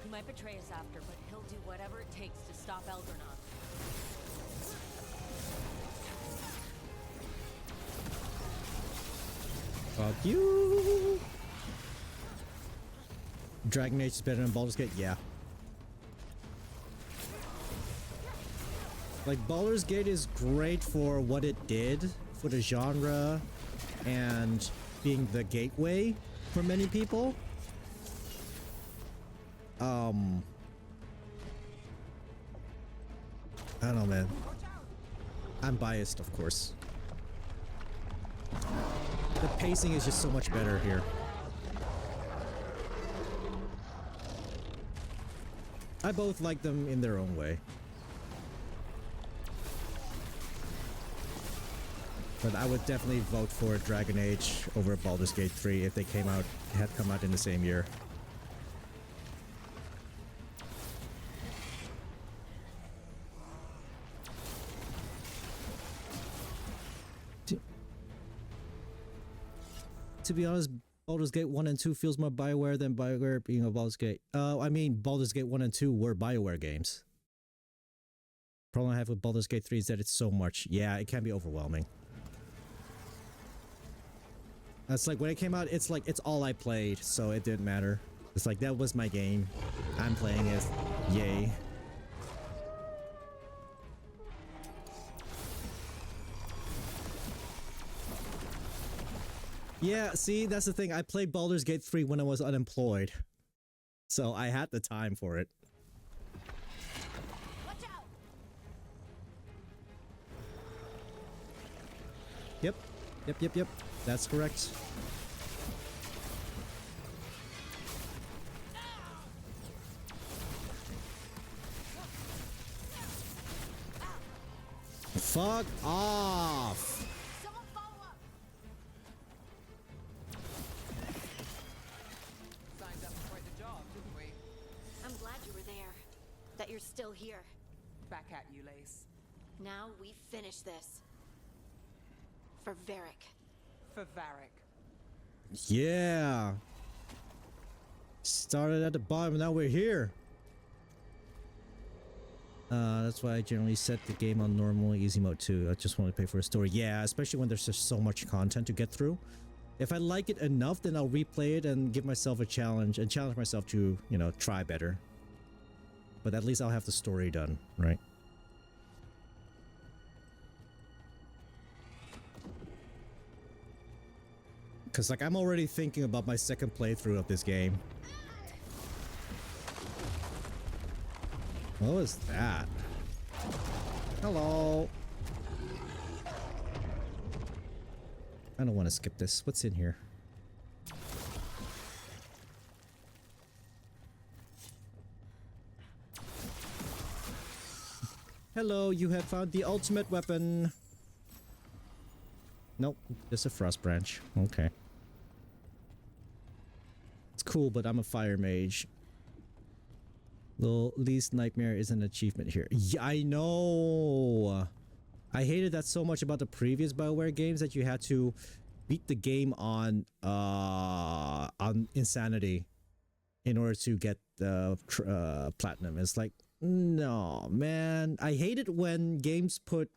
He might betray us after, but he'll do whatever it takes to stop Elgernon. Fuck you. Dragon Age is better than Baldur's Gate? Yeah. Like, Baldur's Gate is great for what it did for the genre and being the gateway for many people. I don't know, man. I'm biased, of course. The pacing is just so much better here. I both like them in their own way. But I would definitely vote for Dragon Age over Baldur's Gate 3 if they had come out in the same year. To be honest, Baldur's Gate 1 and 2 feels more BioWare than BioWare being a Baldur's Gate. I mean, Baldur's Gate 1 and 2 were BioWare games. Problem I have with Baldur's Gate 3 is that it's so much. Yeah, it can be overwhelming. That's like when it came out, it's like it's all I played, so it didn't matter. It's like that was my game. I'm playing it. Yay. Yeah, see, that's the thing. I played Baldur's Gate 3 when I was unemployed. So I had the time for it. Watch out. Yep. That's correct. Fuck off! Signed up for quite the job, didn't we? I'm glad you were there. That you're still here. Back at you, Lace. Now we finish this. For Varric. For Varric. Yeah! Started at the bottom, now we're here! That's why I generally set the game on normal easy mode too. I just want to pay for a story. Yeah, especially when there's just so much content to get through. If I like it enough, then I'll replay it and give myself a challenge and challenge myself to, you know, try better. But at least I'll have the story done, right? Because, like, I'm already thinking about my second playthrough of this game. What was that? Hello. I don't want to skip this. What's in here? Hello, you have found the ultimate weapon. Nope, just a frost branch. Okay. It's cool, but I'm a fire mage. The least nightmare is an achievement here. Yeah, I know. I hated that so much about the previous BioWare games that you had to beat the game on insanity in order to get the platinum. It's like, no, man. I hate it when games put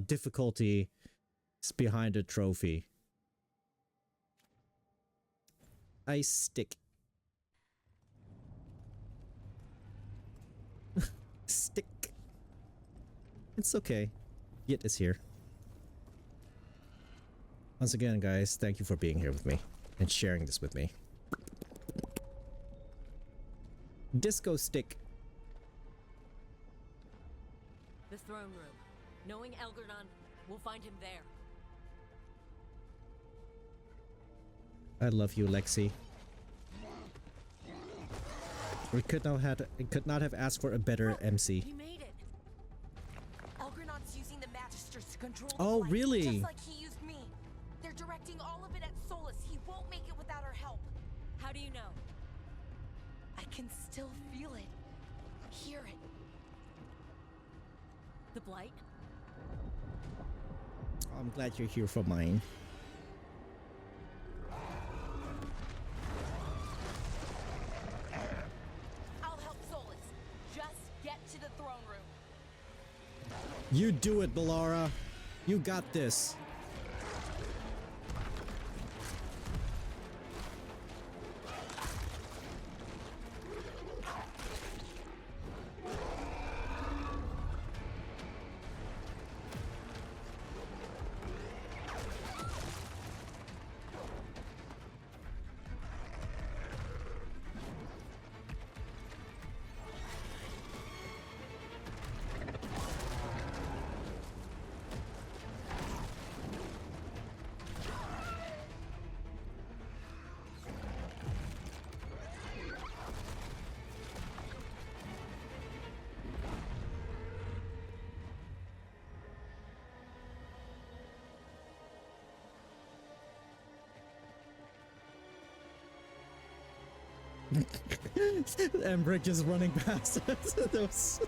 difficulty behind a trophy. I stick. Stick. It's okay. Yit is here. Once again, guys, thank you for being here with me and sharing this with me. Disco stick. The throne room. Knowing Elgar'nan, we'll find him there. I love you, Lexie. We could not have asked for a better MC. He made it. Elgar'nan's using the Magisters to control the Oh, light, really? just like he used me. They're directing all of it at Solus. He won't make it without our help. How do you know? I can still feel it. Hear it. The blight? I'm glad you're here for mine. I'll help Solus. Just get to the throne room. You do it, Bellara. You got this. Embrick just running past us. Those...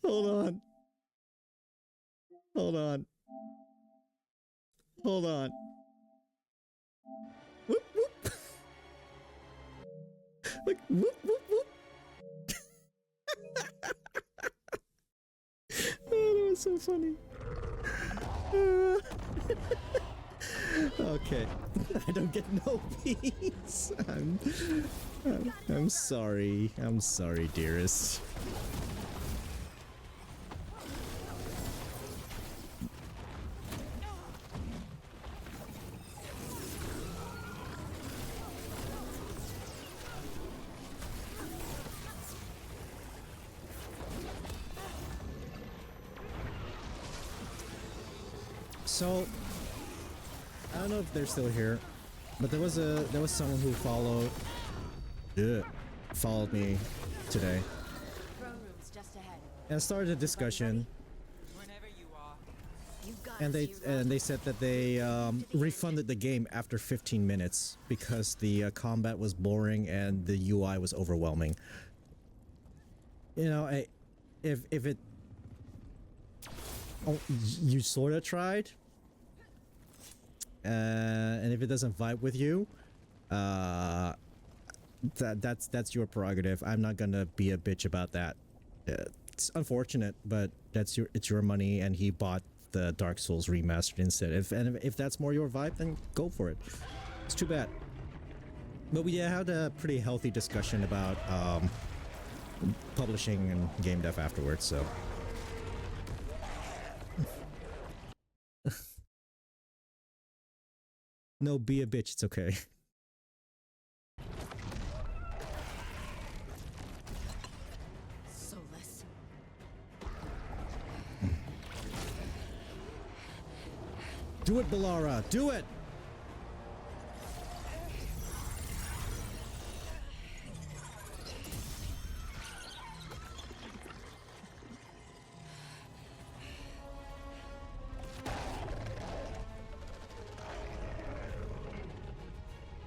Hold on. Hold on. Hold on. Whoop, whoop. Like, whoop, whoop, whoop. Oh, that was so funny. Okay. I don't get no peace. I'm sorry. I'm sorry, dearest. So I don't know if they're still here, but there was someone who followed me today and started a discussion. And they said that they refunded the game after 15 minutes because the combat was boring and the UI was overwhelming. You know, if it you sort of tried. And if it doesn't vibe with you, that's your prerogative. I'm not gonna be a bitch about that. It's unfortunate, but it's your money, and he bought the Dark Souls remastered instead. If that's more your vibe, then go for it. It's too bad. But we had a pretty healthy discussion about publishing and game dev afterwards. So. No, be a bitch, it's okay. Soulless. Do it, Bellara! Do it!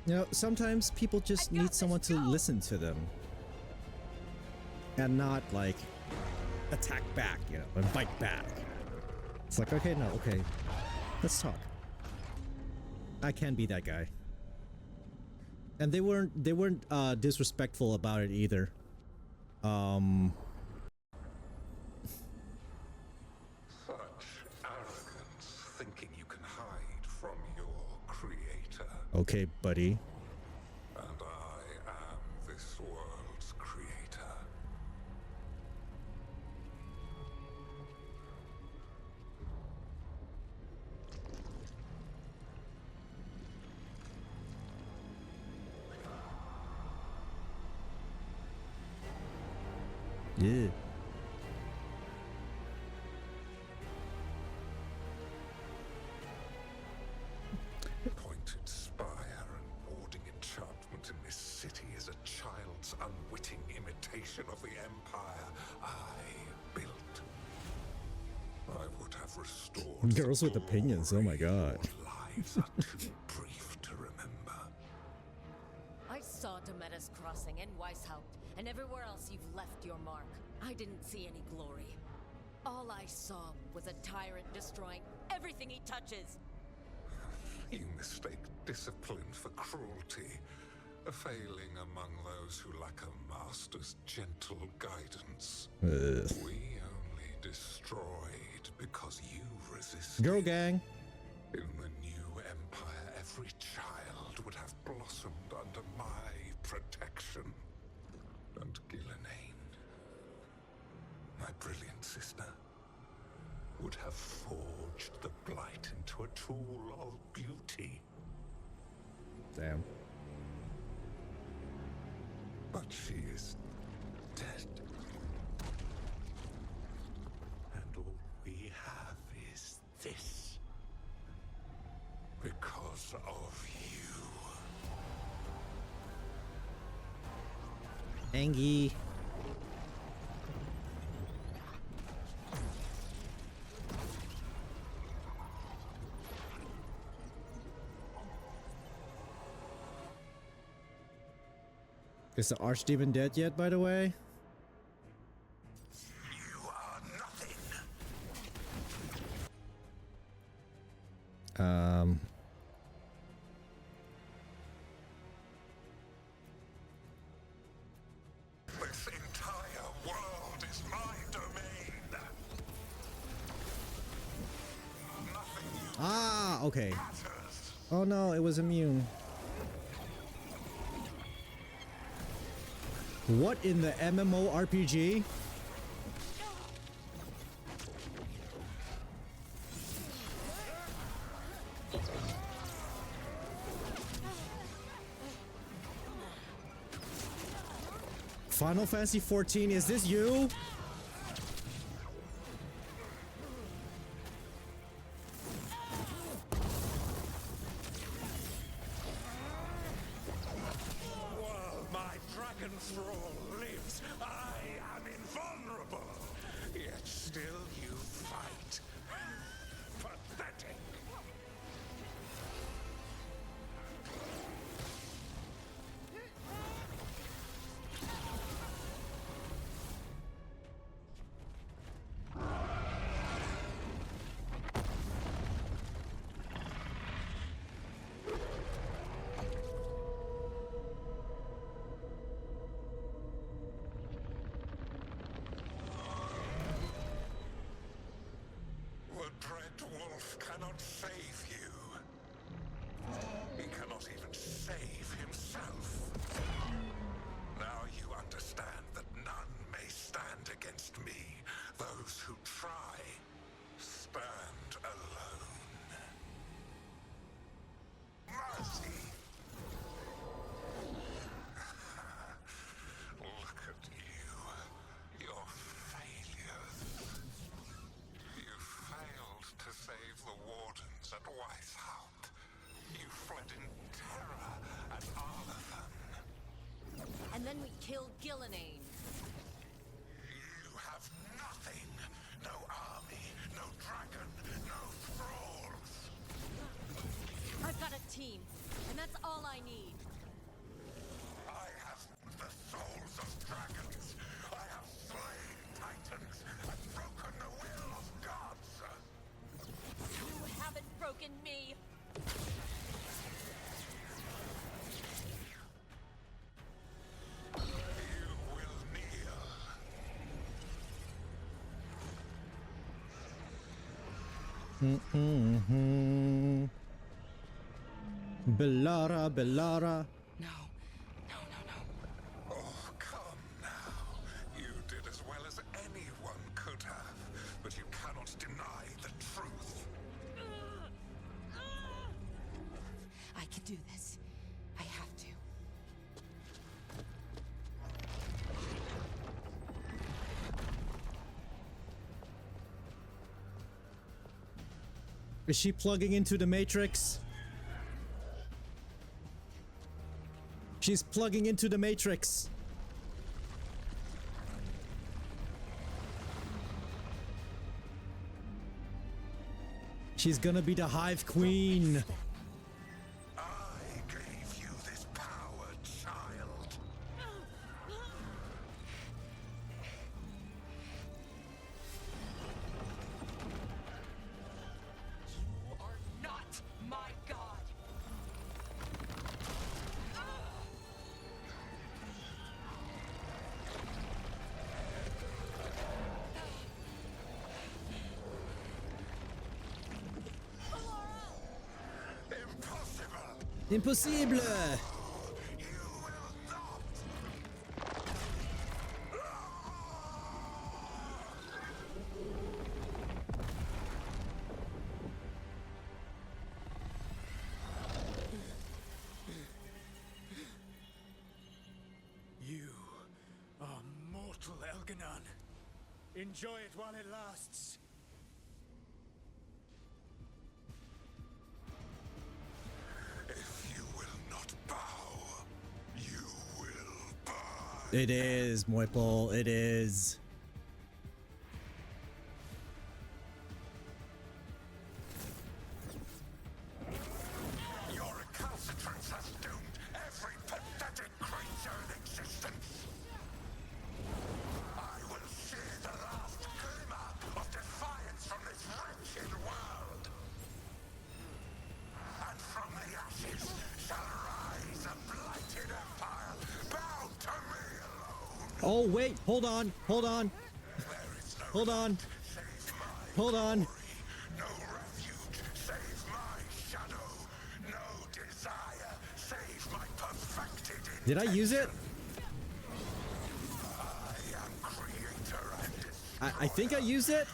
You know, sometimes people just need someone to listen to them. And not, like, attack back, you know, and bite back. It's like, okay, no, okay. Let's talk. I can be that guy. And they weren't disrespectful about it either. Such arrogance, thinking you can hide from your creator. Okay, buddy. And I am this world's creator. Yeah. Pointed spire and warding enchantment in this city is a child's unwitting imitation of the empire I built. I would have restored Girls with opinions, oh my god. lives are too brief to remember. I saw Demeter's Crossing and Weishaupt, and everywhere else you've left your mark. I didn't see any glory. All I saw was a tyrant destroying everything he touches. You mistake discipline for cruelty, a failing among those who lack a master's gentle guidance. We only destroyed because you resisted. Girl gang. In the new empire, every child would have blossomed under my protection. And Gillenane, my brilliant sister, would have forged the blight into a tool of beauty. Damn. But she is dead. And all we have is this. Because of you. Angie. Is the Archdemon dead yet, by the way? You are nothing. This entire world is my domain. okay. Oh no, it was immune. What in the MMORPG? Final Fantasy 14, is this you? While my dragon thrall lives, I am invulnerable. Yet still you fight. Pathetic. The Dread Wolf cannot save you. He cannot even save himself. Now you understand that none may stand against me. Those who try stand alone. Mercy! Look at you. Your failures. You failed to save the wardens at Weisshaupt. You fled in terror at Arlathan. And then we killed Gillenane. You have nothing. No army, no dragon, no thralls. I've got a team, and that's all I need. I have the souls of dragons. I have slain titans and broken the will of gods. You haven't broken me. You will kneel. Bellara, Bellara. Oh, come now. You did as well as anyone could have, but you cannot deny the truth. I can do this. I have to. Is she plugging into the Matrix? She's plugging into the Matrix. She's gonna be the Hive Queen. I gave you this power, child. You are not my god. Impossible! You are mortal, Elganon. Enjoy it while it lasts. If you will not bow, you will burn. It is, Moiple, it is. Your recalcitrance has doomed every pathetic creature in existence. I will shear the last glimmer of defiance from this wretched world. And from the ashes shall rise a blighted empire bound to me alone. Oh, wait, hold on, hold on. Hold on. Hold on. No refuge save my Did I use it? I think I used it.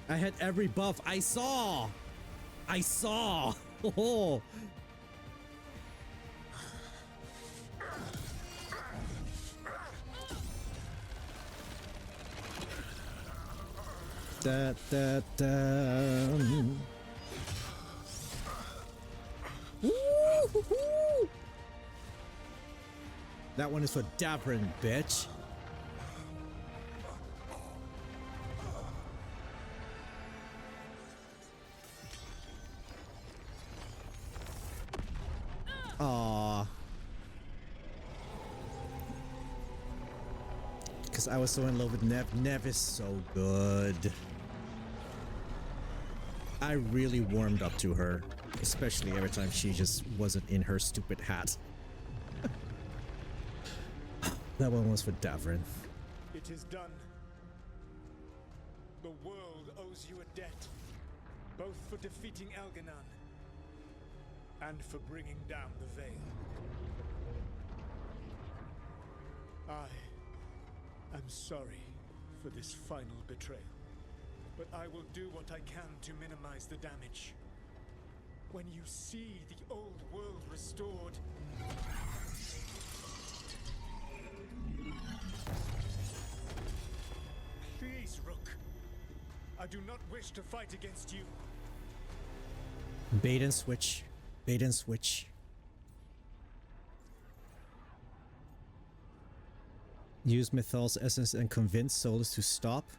I had every buff. I saw. Oh. Da. Woo-hoo-hoo. That one is for Davrin, bitch. Aww. Because I was so in love with Nev. Nev is so good. I really warmed up to her. Especially every time she just wasn't in her stupid hat. That one was for Davrin. It is done. The world owes you a debt. Both for defeating Elganon and for bringing down the Veil. I am sorry for this final betrayal, but I will do what I can to minimize the damage. When you see the old world restored, please, Rook. I do not wish to fight against you. Bait and switch. Bait and switch. Use Mythal's essence and convince Solus to stop.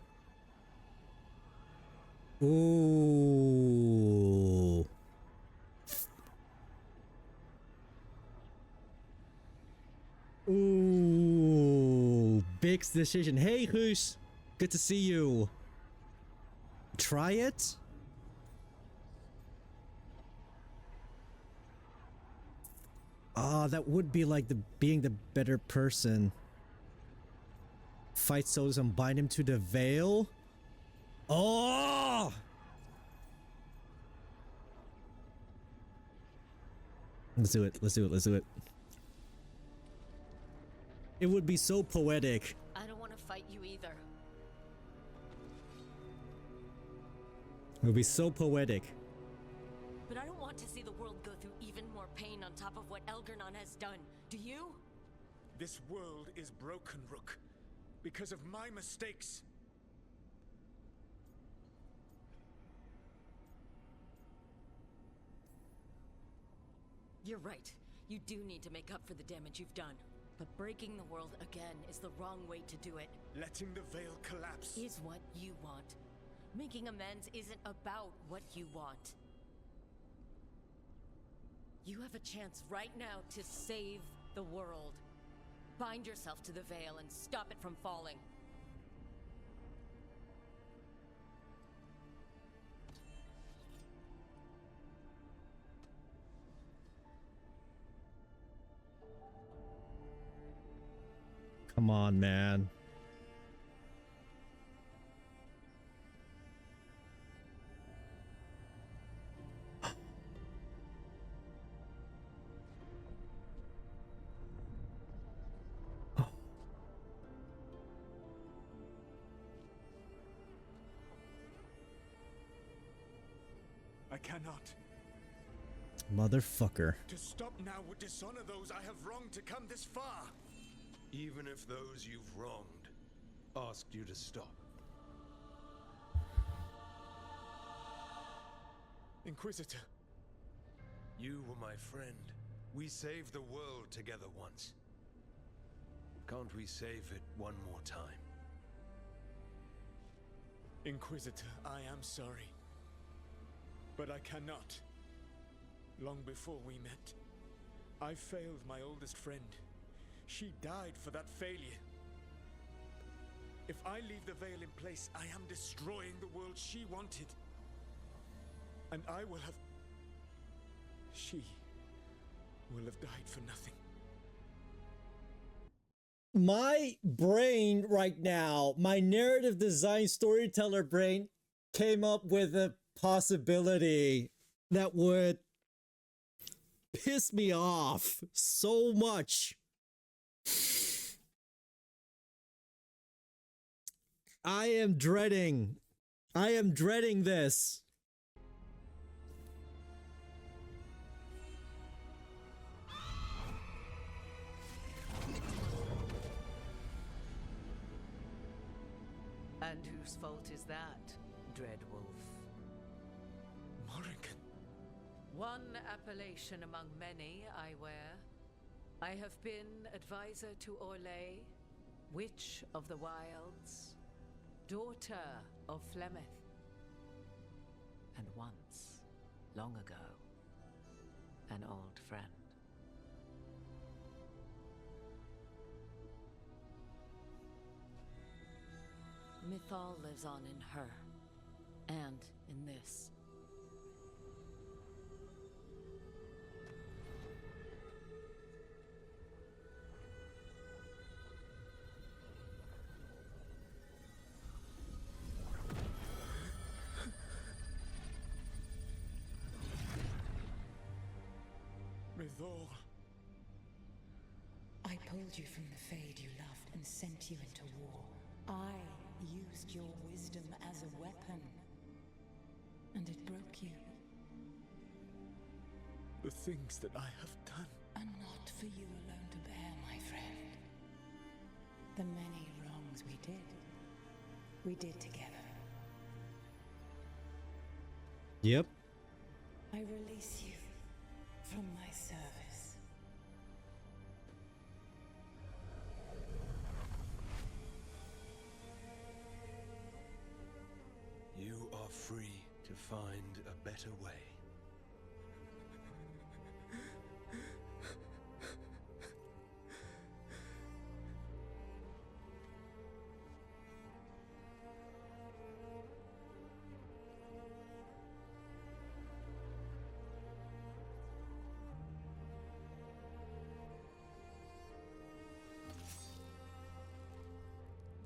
Ooh. Ooh. Big decision. Hey, Guus. Good to see you. Try it? Ah, that would be like being the better person. Fight Solus and bind him to the veil? Oh! Let's do it. Let's do it. Let's do it. It would be so poetic. I don't want to fight you either. It would be so poetic. But I don't want to see the world go through even more pain on top of what Elgarnon has done. Do you? This world is broken, Rook, because of my mistakes. You're right. You do need to make up for the damage you've done. But breaking the world again is the wrong way to do it. Letting the veil collapse is what you want. Making amends isn't about what you want. You have a chance right now to save the world. Bind yourself to the veil and stop it from falling. Come on, man. I cannot. Motherfucker. To stop now would dishonor those I have wronged to come this far. Even if those you've wronged asked you to stop. Inquisitor. You were my friend. We saved the world together once. Can't we save it one more time? Inquisitor, I am sorry. But I cannot. Long before we met, I failed my oldest friend. She died for that failure. If I leave the veil in place, I am destroying the world she wanted. And I will have She will have died for nothing. My brain right now, my narrative design storyteller brain came up with a possibility that would piss me off so much. I am dreading this. And whose fault is that, Dreadwolf? Morrigan. One appellation among many, I wear. I have been advisor to Orlais, Witch of the Wilds, daughter of Flemeth, and once, long ago, an old friend. Mythal lives on in her, and in this. Mythal. I pulled you from the Fade you loved and sent you into war. I used your wisdom as a weapon, and it broke you. The things that I have done are not for you alone to bear, my friend. The many wrongs we did together. Yep. I release you from my service. You are free to find a better way.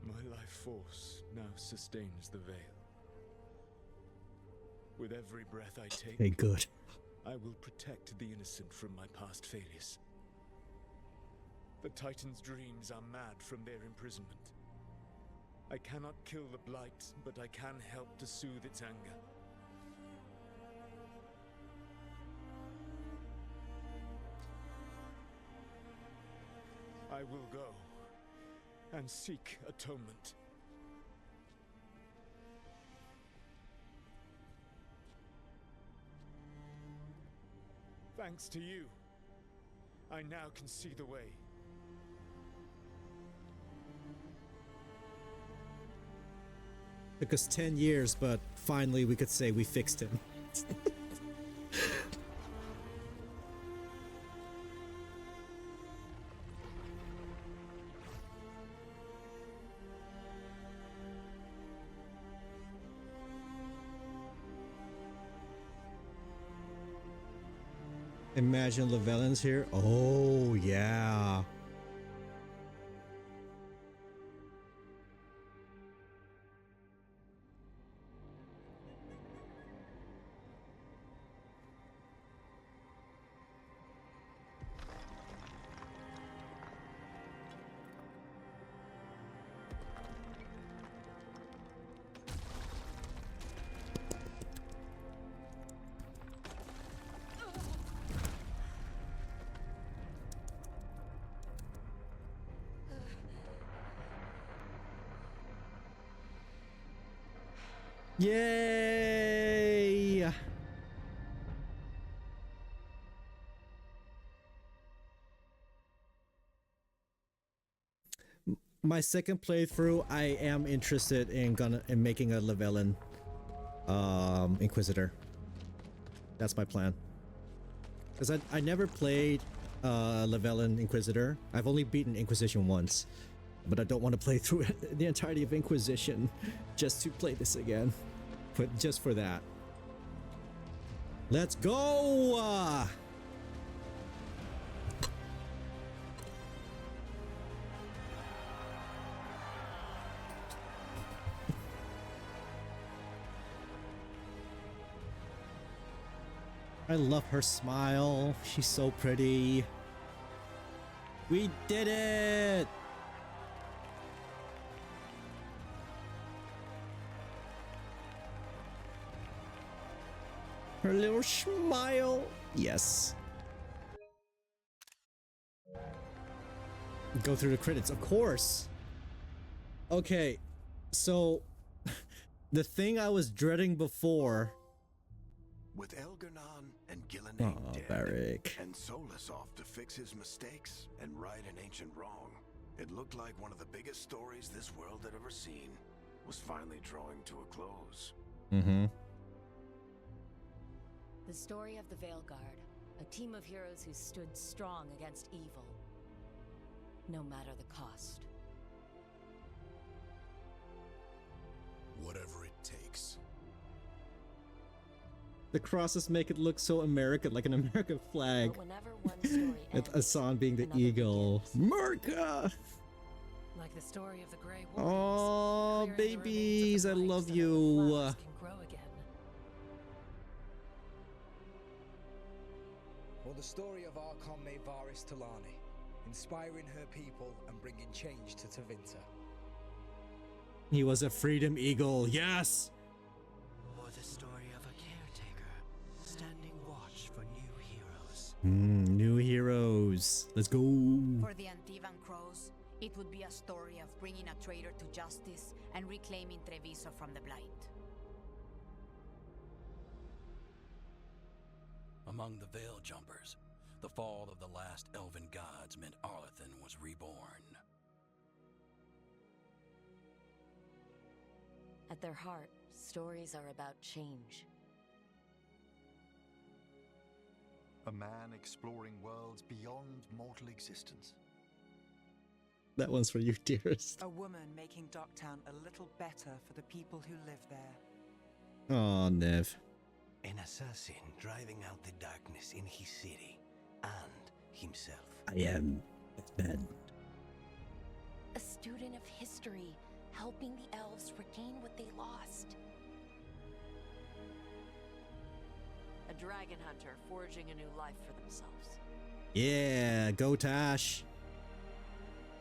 My life force now sustains the veil. With every breath I take, Okay, good. I will protect the innocent from my past failures. The Titan's dreams are mad from their imprisonment. I cannot kill the Blight, but I can help to soothe its anger. I will go and seek atonement. Thanks to you, I now can see the way. Took us 10 years, but finally we could say we fixed him. Imagine Llewellyn's here. Oh, yeah. Yay! My second playthrough, I am interested in making a Llewellyn Inquisitor. That's my plan. Because I never played Llewellyn Inquisitor. I've only beaten Inquisition once. But I don't want to play through it, the entirety of Inquisition just to play this again. But just for that. Let's go! I love her smile. She's so pretty. We did it! Her little smile. Yes. Go through the credits, of course. Okay, so the thing I was dreading before. With Elgar'nan and Gillenane dead, Varric. and Solus off to fix his mistakes and right an ancient wrong, it looked like one of the biggest stories this world had ever seen was finally drawing to a close. Mm-hmm. The story of the Veilguard, a team of heroes who stood strong against evil, no matter the cost. Whatever it takes. The crosses make it look so American, like an American flag. But whenever one story With ends, Asan being the another eagle. begins. Merca! Like the story of the Grey Warriors. Oh, clearing the babies, I remains of the love light so that the you. flowers can grow again. Or the story of Archon Maevaris Talani, inspiring her people and bringing change to Tevinter. He was a freedom eagle, yes! Or the story of a caretaker, standing watch for new heroes. New heroes. Let's go. For the Antivan Crows, it would be a story of bringing a traitor to justice and reclaiming Treviso from the Blight. Among the Veil Jumpers, the fall of the last elven gods meant Arlethan was reborn. At their heart, stories are about change. A man exploring worlds beyond mortal existence. That one's for you, dearest. A woman making Docktown a little better for the people who live there. Aw, Nev. An assassin driving out the darkness in his city and himself. I am Batman. A student of history, helping the elves regain what they lost. A dragon hunter forging a new life for themselves. Yeah, go Tash.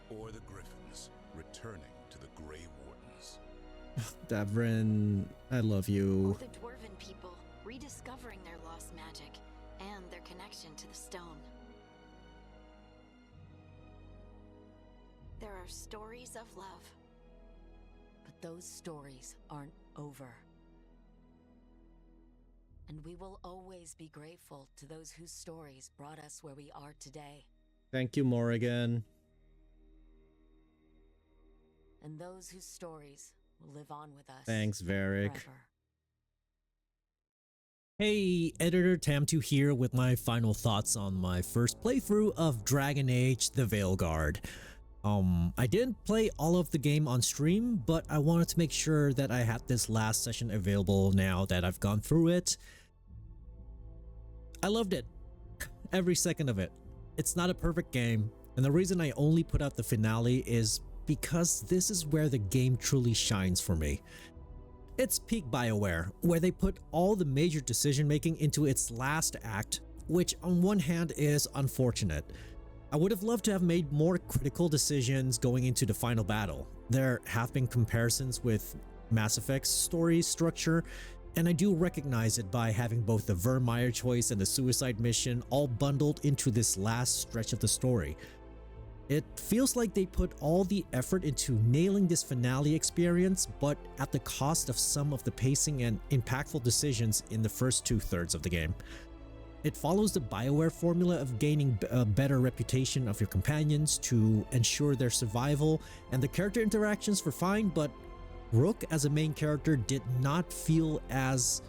Or the Griffins, returning to the Grey Wardens. Davrin, I love you. Or the Dwarven people, rediscovering their lost magic and their connection to the stone. There are stories of love. But those stories aren't over. And we will always be grateful to those whose stories brought us where we are today. Thank you, Morrigan. And those whose stories will live on with us. Thanks, Varric. Forever. Hey, Editor Tamtu here with my final thoughts on my first playthrough of Dragon Age: The Veilguard. I didn't play all of the game on stream, but I wanted to make sure that I had this last session available now that I've gone through it. I loved it. Every second of it. It's not a perfect game, and the reason I only put out the finale is because this is where the game truly shines for me. It's peak BioWare, where they put all the major decision making into its last act, which on one hand is unfortunate. I would have loved to have made more critical decisions going into the final battle. There have been comparisons with Mass Effect's story structure, and I do recognize it by having both the Vermeer choice and the suicide mission all bundled into this last stretch of the story. It feels like they put all the effort into nailing this finale experience, but at the cost of some of the pacing and impactful decisions in the first 2/3 of the game. It follows the BioWare formula of gaining a better reputation of your companions to ensure their survival, and the character interactions were fine, but Rook as a main character did not feel as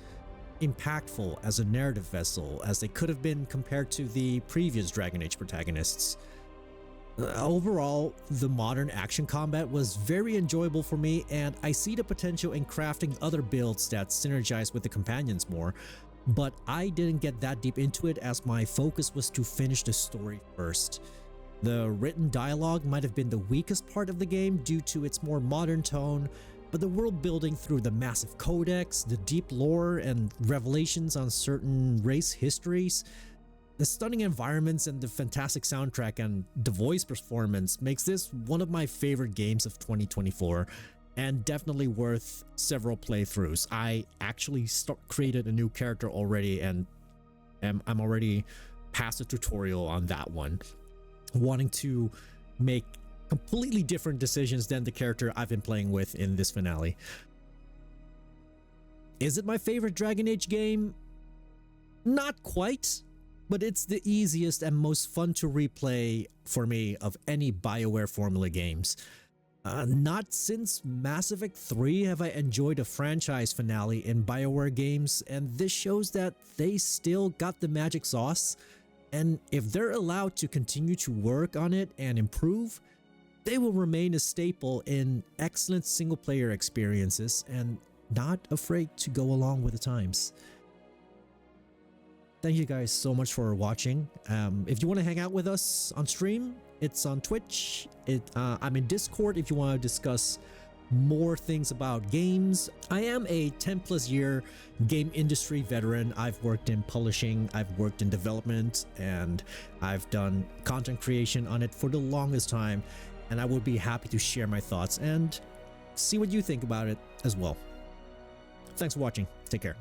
impactful as a narrative vessel as they could have been compared to the previous Dragon Age protagonists. Overall, the modern action combat was very enjoyable for me, and I see the potential in crafting other builds that synergize with the companions more. but I didn't get that deep into it as my focus was to finish the story first. The written dialogue might have been the weakest part of the game due to its more modern tone, but the world building through the massive codex, the deep lore, and revelations on certain race histories, the stunning environments and the fantastic soundtrack and the voice performance makes this one of my favorite games of 2024 and definitely worth several playthroughs. I actually created a new character already and I'm already past the tutorial on that one, wanting to make completely different decisions than the character I've been playing with in this finale. Is it my favorite Dragon Age game? Not quite, but it's the easiest and most fun to replay for me of any BioWare formula games. Not since Mass Effect 3 have I enjoyed a franchise finale in BioWare games, and this shows that they still got the magic sauce, and if they're allowed to continue to work on it and improve, they will remain a staple in excellent single-player experiences and not afraid to go along with the times. Thank you guys so much for watching. If you want to hang out with us on stream, it's on Twitch. I'm in Discord if you want to discuss more things about games. I am a 10+ year game industry veteran. I've worked in publishing, I've worked in development, and I've done content creation on it for the longest time, and I would be happy to share my thoughts and see what you think about it as well. Thanks for watching. Take care.